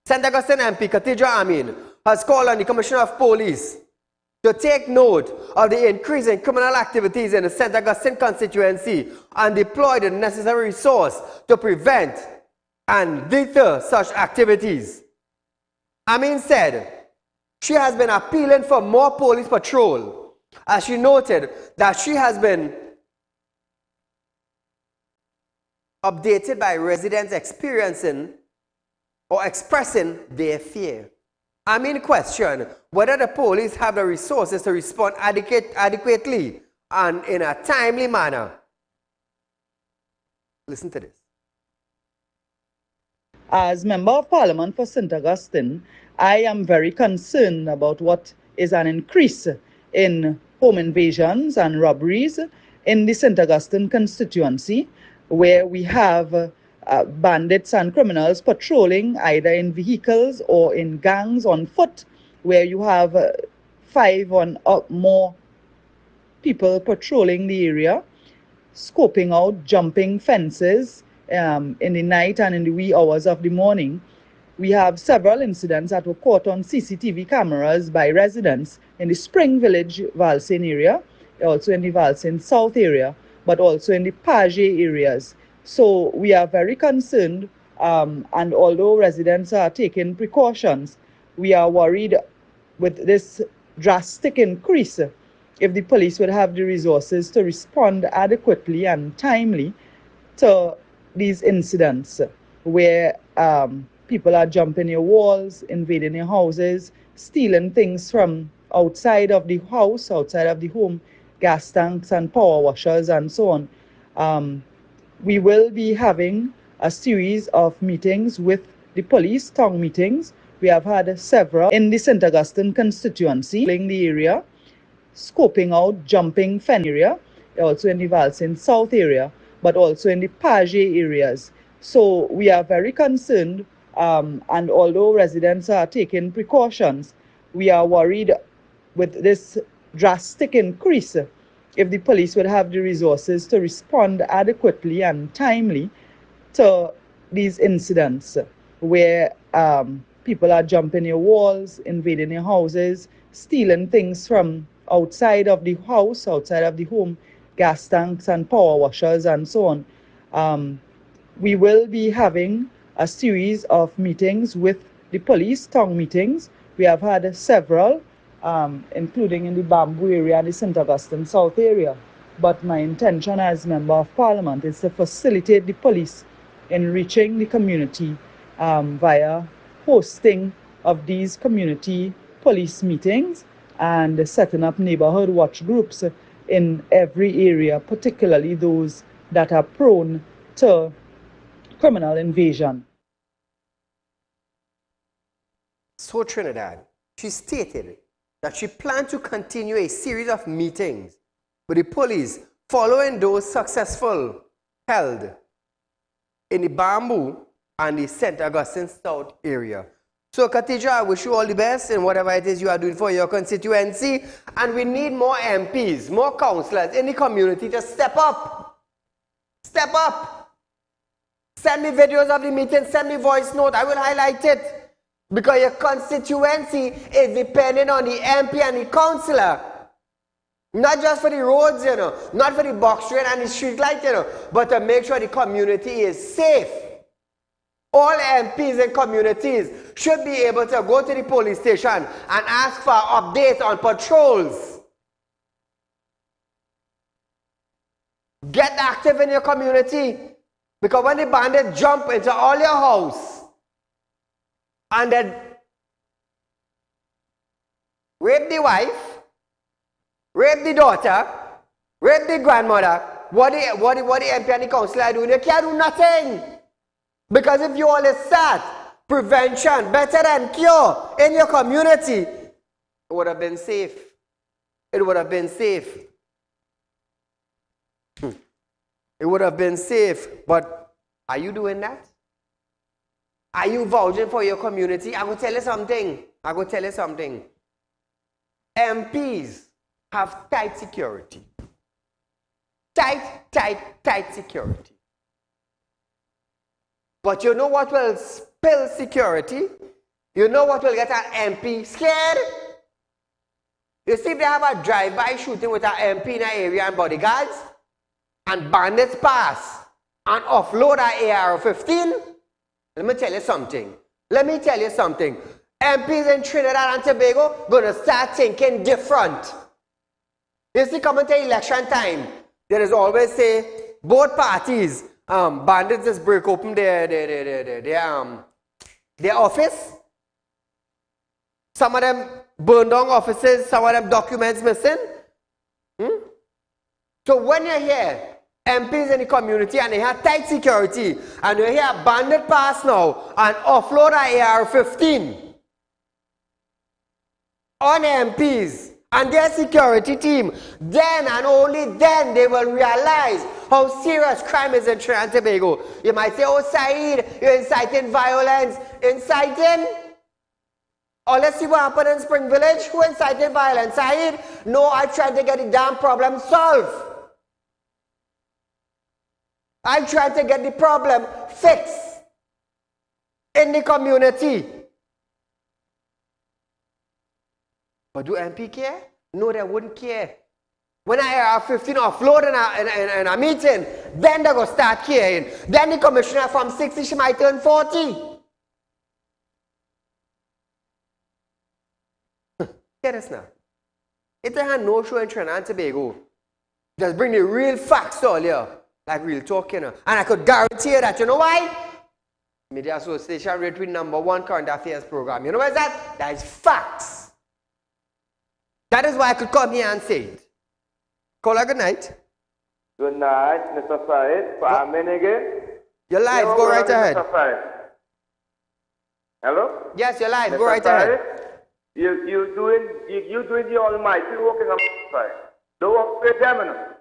St. Augustine MP Khatija Amin has called on the Commissioner of Police to take note of the increase in criminal activities in the St. Augustine constituency and deploy the necessary resource to prevent and deter such activities. Amin said she has been appealing for more police patrol, as she noted that she has been updated by residents experiencing or expressing their fear. Amin questioned whether the police have the resources to respond adequately and in a timely manner. Listen to this. As Member of Parliament for St. Augustine, I am very concerned about what is an increase in home invasions and robberies in the St. Augustine constituency, where we have bandits and criminals patrolling either in vehicles or in gangs on foot, where you have 5 or more people patrolling the area, scoping out, jumping fences in the night and in the wee hours of the morning. We have several incidents that were caught on CCTV cameras by residents in the Spring Village, Valsin area, also in the Valsin South area, but also in the Page areas. So we are very concerned, and although residents are taking precautions, we are worried with this drastic increase. If the police would have the resources to respond adequately and timely to these incidents where people are jumping your walls, invading your houses, stealing things from outside of the house, outside of the home, gas tanks and power washers and so on. We will be having a series of meetings with the police, town meetings. We have had several in the St. Augustine constituency, in the area, scoping out, jumping fence area, also in the Valsin South area, but also in the Page areas. So we are very concerned, and although residents are taking precautions, we are worried with this drastic increase. If the police would have the resources to respond adequately and timely to these incidents where people are jumping your walls, invading your houses, stealing things from outside of the house, outside of the home, gas tanks and power washers and so on. We will be having a series of meetings with the police, town meetings. We have had several, including in the Bamboo area and the St. Augustine South area. But my intention as Member of Parliament is to facilitate the police in reaching the community via hosting of these community police meetings and setting up neighborhood watch groups in every area, particularly those that are prone to criminal invasion. So Trinidad, she stated that she planned to continue a series of meetings with the police following those successful held in the Bamboo and the St. Augustine South area. So Khadija, I wish you all the best in whatever it is you are doing for your constituency, and we need more MPs, more councillors in the community to step up. Step up. Send me videos of the meeting, send me voice note, I will highlight it. Because your constituency is dependent on the MP and the councillor. Not just for the roads, you know, not for the box train and the street light, you know, but to make sure the community is safe. All MPs in communities should be able to go to the police station and ask for updates on patrols. Get active in your community. Because when the bandits jump into all your house, and then rape the wife, rape the daughter, rape the grandmother, what the MP and the councillor are doing, they can't do nothing. Because if you always start prevention, better than cure in your community, it would have been safe. It would have been safe. It would have been safe. But are you doing that? Are you vouching for your community? I'm going to tell you something. I'm going to tell you something. MPs have tight security. Tight security. But you know what will spill security? You know what will get an MP scared? You see, if they have a drive-by shooting with an MP in an area and bodyguards, and bandits pass and offload an AR-15, let me tell you something. MPs in Trinidad and Tobago going to start thinking different. You see, coming to election time, there is always say both parties, bandits just break open their office. Some of them burn down offices, some of them documents missing. So when you hear MPs in the community and they have tight security, and you hear a bandit pass now and offload an AR-15 on MPs and their security team, then and only then they will realize how serious crime is in Trinidad and Tobago. You might say, oh Saeed, you're inciting violence. Inciting? Oh, let's see what happened in Spring Village. Who incited violence? Saeed? No, I tried to get the damn problem solved. I tried to get the problem fixed in the community. But do MP care? No, they wouldn't care. When I have 15 offload in a meeting, then they go start caring. Then the commissioner from 60, she might turn 40. Hear this now. If they had no show in Trinidad and Tobago, just bring the real facts all here. Like real talk, you know. And I could guarantee you that, you know why? Media Association rate with #1 current affairs program. You know what is that? That is facts. That is why I could come here and say it. Caller, good night. Good night, Mr. Saeed. For a minute again. You're live, go right ahead. Mr. Saeed. Hello? Yes, you're live, Mr. go right Saeed, ahead. You doing the almighty working on Mr. Saeed. Don't work with them, you know.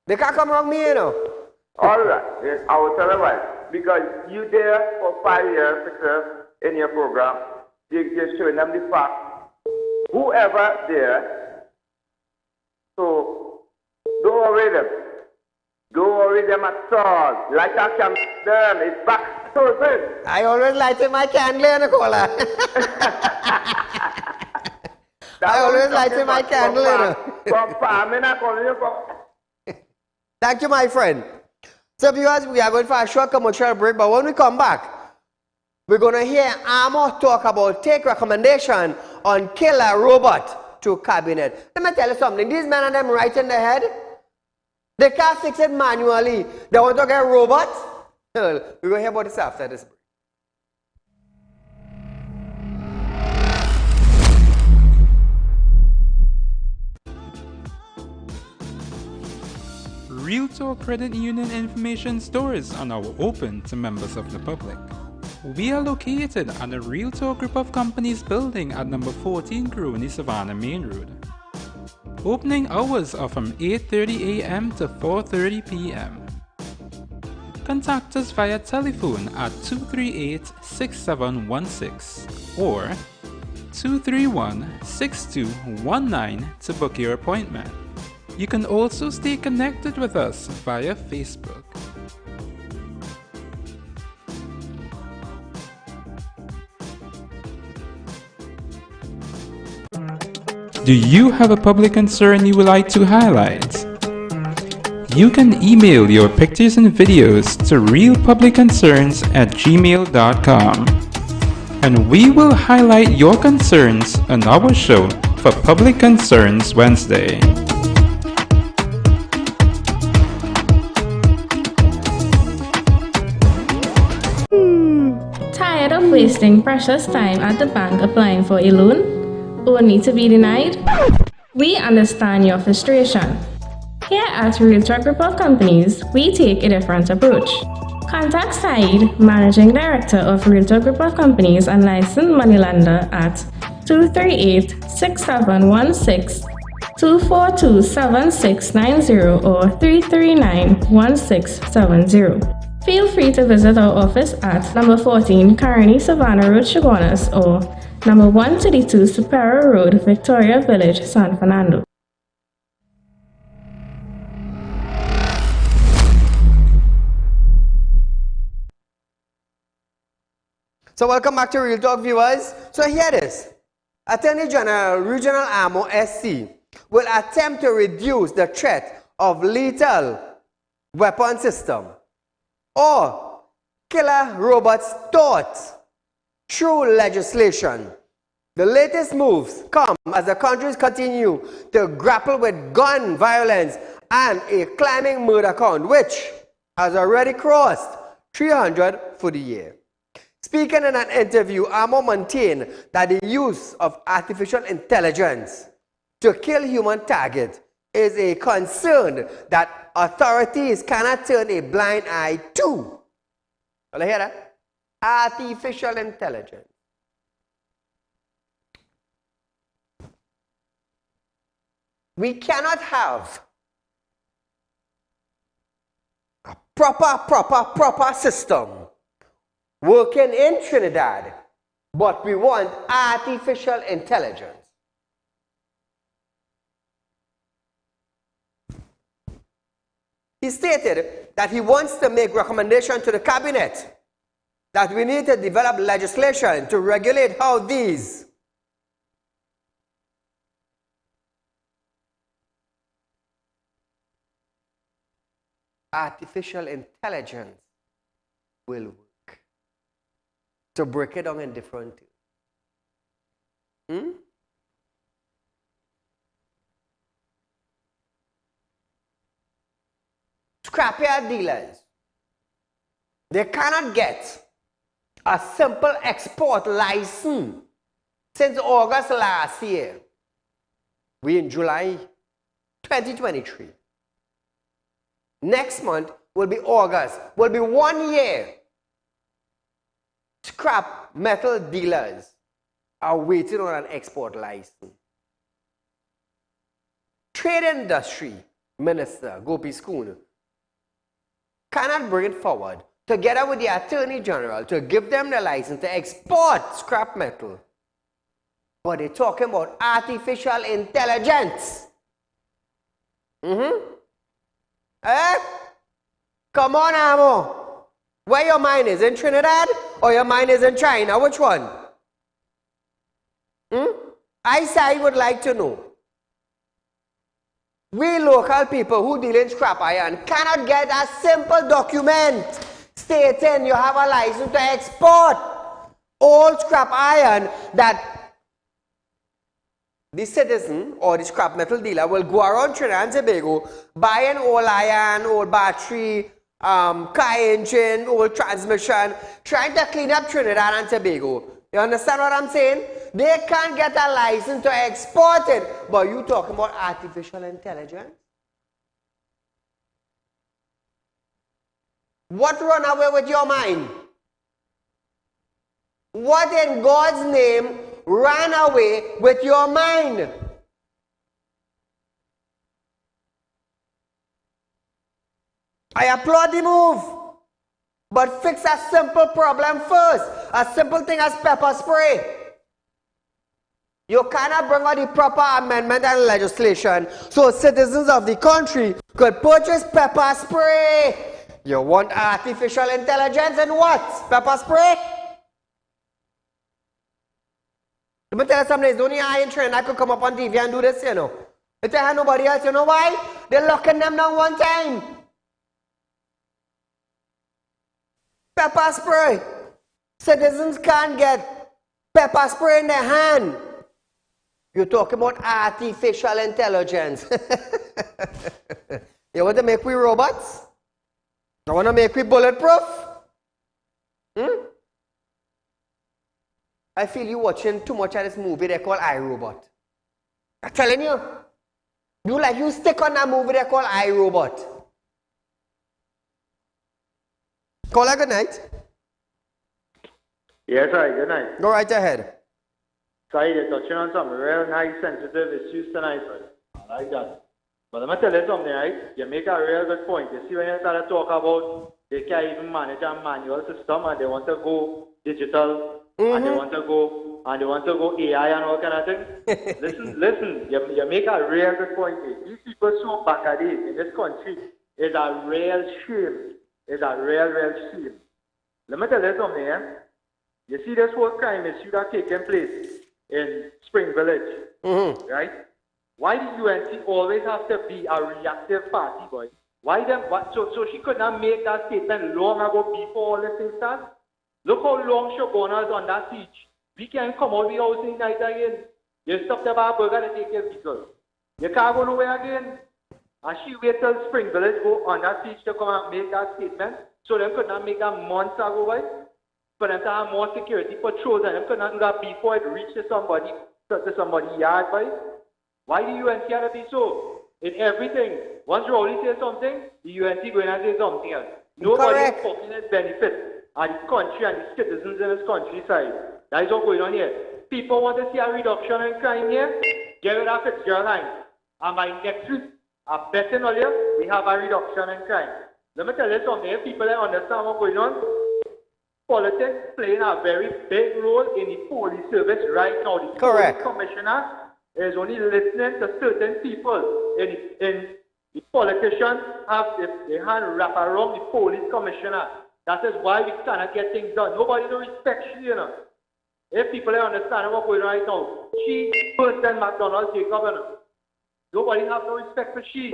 They can't come wrong me, you know. All right. Yes, I will tell you why. Because you there for 5 years, 6 years in your program, you're showing them the fact. Whoever there, so don't worry them. Don't worry them at all. Like I can them, it's back to it. I always light my candle in the caller. I always light my candle in the Thank you, my friend. So, viewers, we are going for a short commercial break, but when we come back, we're going to hear Amo talk about take recommendation on killer robot to cabinet. Let me tell you something. These men and them right in the head. They can't fix it manually. They want to get robots. We're going to hear about this after this break. Real Talk Credit Union information stores are now open to members of the public. We are located at the Real Talk Group of Companies building at number 14 Crony Savannah Main Road. Opening hours are from 8:30 a.m. to 4:30 p.m. Contact us via telephone at 238-6716 or 231-6219 to book your appointment. You can also stay connected with us via Facebook. Do you have a public concern you would like to highlight? You can email your pictures and videos to realpublicconcerns@gmail.com and we will highlight your concerns on our show for Public Concerns Wednesday. Tired of wasting precious time at the bank applying for a loan, only to be denied? We understand your frustration. Here at Real Talk Group of Companies, we take a different approach. Contact Saieed, Managing Director of Real Talk Group of Companies and Licensed Moneylender at 238-6716, 242-7690 or 339-1670. Feel free to visit our office at number 14 Carney Savannah Road, Chaguanas or number 132 Superior Road, Victoria Village, San Fernando. So welcome back to Real Talk, viewers. So here it is. Attorney General Regional Armo SC will attempt to reduce the threat of lethal weapon system or killer robots taught through legislation. The latest moves come as the countries continue to grapple with gun violence and a climbing murder count, which has already crossed 300 for the year. Speaking in an interview, Armo maintained that the use of artificial intelligence to kill human targets is a concern that authorities cannot turn a blind eye to. Will you hear that? Artificial intelligence. We cannot have a proper system working in Trinidad, but we want artificial intelligence. He stated that he wants to make recommendation to the cabinet that we need to develop legislation to regulate how these artificial intelligence will work. To break it down in different things. Scrapyard dealers, they cannot get a simple export license since August last year. We're in July 2023. Next month will be August, will be 1 year. Scrap metal dealers are waiting on an export license. Trade Industry Minister Gopi Schoon cannot bring it forward together with the Attorney General to give them the license to export scrap metal. But they're talking about artificial intelligence. Eh? Come on, Amo. Where your mind is? In Trinidad or your mind is in China? Which one? I say I would like to know. We local people who deal in scrap iron cannot get a simple document stating you have a license to export all scrap iron that the citizen or the scrap metal dealer will go around Trinidad and Tobago buying old iron, old battery, car engine, old transmission, trying to clean up Trinidad and Tobago. You understand what I'm saying? They can't get a license to export it. But you talking about artificial intelligence? What run away with your mind? What in God's name ran away with your mind? I applaud the move, but fix a simple problem first. A simple thing as pepper spray. You cannot bring out the proper amendment and legislation so citizens of the country could purchase pepper spray. You want artificial intelligence and what? Pepper spray? Let me tell you something, there's only I in Trinidad that could come up on TV and do this, you know. If they have nobody else, you know why? They're locking them down one time. Pepper spray. Citizens can't get pepper spray in their hand. You're talking about artificial intelligence. You want to make we robots? You want to make we bulletproof? I feel you watching too much of this movie they call iRobot. I'm telling you. You stick on that movie they call iRobot. Caller, good night. Yes, hi, good night. Go right ahead. Saieed, you're touching on some real nice sensitive issues tonight, right? I like that. But I'm going to tell you something, right? You make a real good point. You see when you start to talk about they can't even manage a manual system and they want to go digital and they want to go AI and all kind of things. listen, you make a real good point. These people so back in this country is a real shame. It's a real shame. Let me tell you something, eh? You see this whole crime issue that taking place in Spring Village, right? Why the UNC always have to be a reactive party, boy? Why them? So she could not make that statement long ago before all this thing started? Look how long Shogunas on that siege. We can come out the house in night again. You stop the bar burger and take your vehicle. You can't go nowhere again. And she wait till Spring Village go on that siege to come and make that statement. So they could not make that months ago, boy. For them to have more security patrols and them could not do that before it reaches somebody yard, boy. Why the UNC have to be so? In everything. Once Rowley says something, the UNC going to say something else. Nobody is talking its benefit and the country and the citizens in this countryside. That is what's going on here. People want to see a reduction in crime here. Get rid of Fitzgerald Hines. And by next week, I'm betting on you, we have a reduction in crime. Let me tell you something. If people don't understand what's going on, politics playing a very big role in the police service right now. The police commissioner is only listening to certain people. In the politicians have their hand wrapped around the police commissioner. That is why we cannot get things done. Nobody don't respect she, you know. If people don't understand what's going on right now, she person McDonald's the governor. Nobody have no respect for she.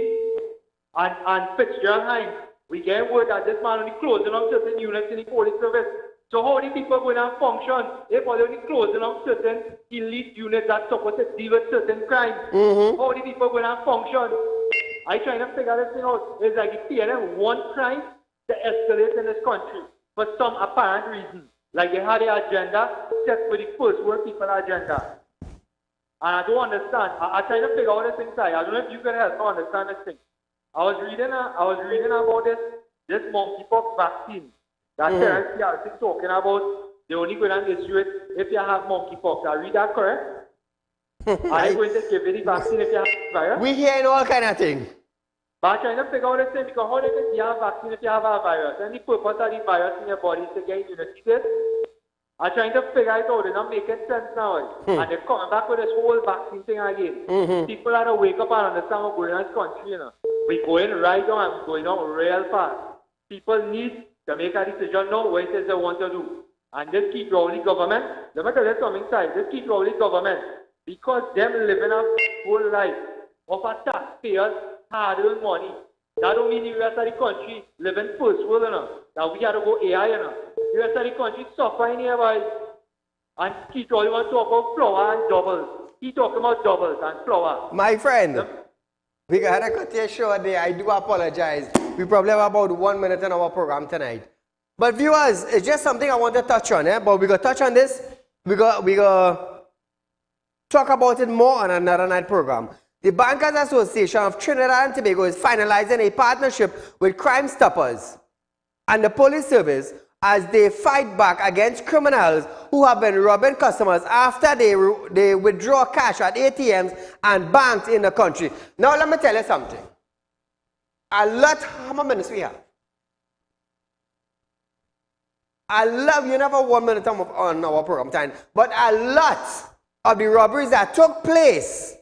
And Fitzgerald Hines, we get word that this man only closing on certain units in the police service. So how the people going to function if they're only closing on certain elite units that's supposed to deal with certain crimes? How the people going to function? I trying to figure this thing out. It's like the PNM want crime to escalate in this country for some apparent reason. Like they had the agenda set for the first world people agenda. And I don't understand. I trying to figure out this thing. I don't know if you can help me understand this thing. I was reading about this monkeypox vaccine. That STVREALTALK is talking about. They only going to issue it if you have monkeypox. I read that correct? Are you going to give you the vaccine if you have the virus? We hearing all kind of things. But I'm trying to figure out this thing because how they can you have vaccine if you have a virus? And the purpose of the virus in your body is to get immunity. I'm trying to figure it out. It's not making sense now. And they're coming back with this whole vaccine thing again. People have to wake up and understand what's going on in this country, you know. We're going right on and we're going on real fast. People need to make a decision now what it is they want to do. And this Keith Rowley government, let me tell you something, this Keith Rowley government, because them living a full life of a taxpayers hard-earned money, that don't mean the rest of the country living first world, you know. That we have to go AI, you know. The rest of the country suffering here, boy. And Keith Rowley want to talk about flour and doubles. He talking about doubles and flour. My friend, we got to cut your show there. I do apologize. We probably have about 1 minute in our program tonight. But viewers, it's just something I want to touch on, but we got to touch on this. We got talk about it more on another night program. The Bankers Association of Trinidad and Tobago is finalizing a partnership with Crime Stoppers and the police service as they fight back against criminals who have been robbing customers after they withdraw cash at ATMs and banks in the country. Now let me tell you something. A lot, how many minutes we have? I love you never 1 minute on our program time, but a lot of the robberies that took place.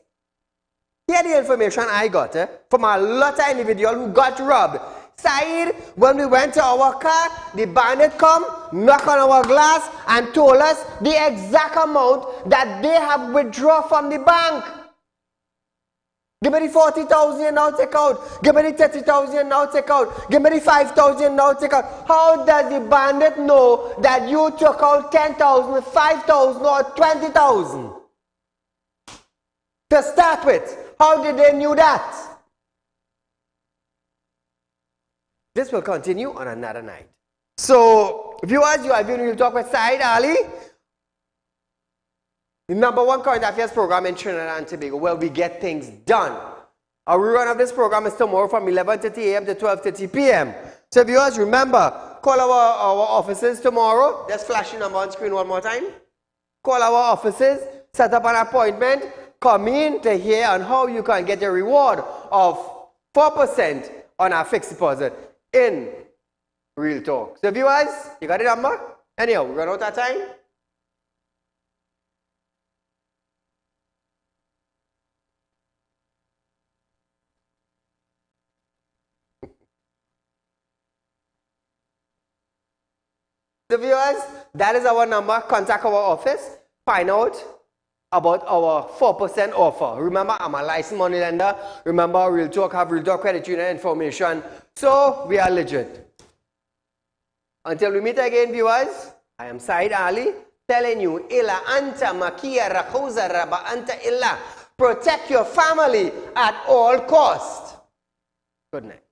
Here the information I got from a lot of individuals who got robbed. Saeed, when we went to our car, the bandit come, knock on our glass and told us the exact amount that they have withdrawn from the bank. Give me the 40,000 now take out. Give me the 30,000 now take out. Give me the 5,000 now take out. How does the bandit know that you took out 10,000, 5,000 or 20,000? To start with, how did they know that? This will continue on another night. So, viewers, you have been Real Talk with Saieed Ali, the #1 current affairs program in Trinidad and Tobago, where we get things done. Our rerun of this program is tomorrow from 11:30 a.m. to 12:30 p.m. So, viewers, remember, call our offices tomorrow. Just flash the number on screen one more time. Call our offices, set up an appointment, come in to hear on how you can get a reward of 4% on our fixed deposit in Real Talk. So viewers, you got the number? Anyhow, we run out of time. So viewers, that is our number. Contact our office. Find out about our 4% offer. Remember, I'm a licensed money lender. Remember, Real Talk have Real Talk credit union information. So, we are legit. Until we meet again, viewers, I am Saieed Ali telling you, Illa anta makia rakhuza raba anta illa. Protect your family at all cost. Good night.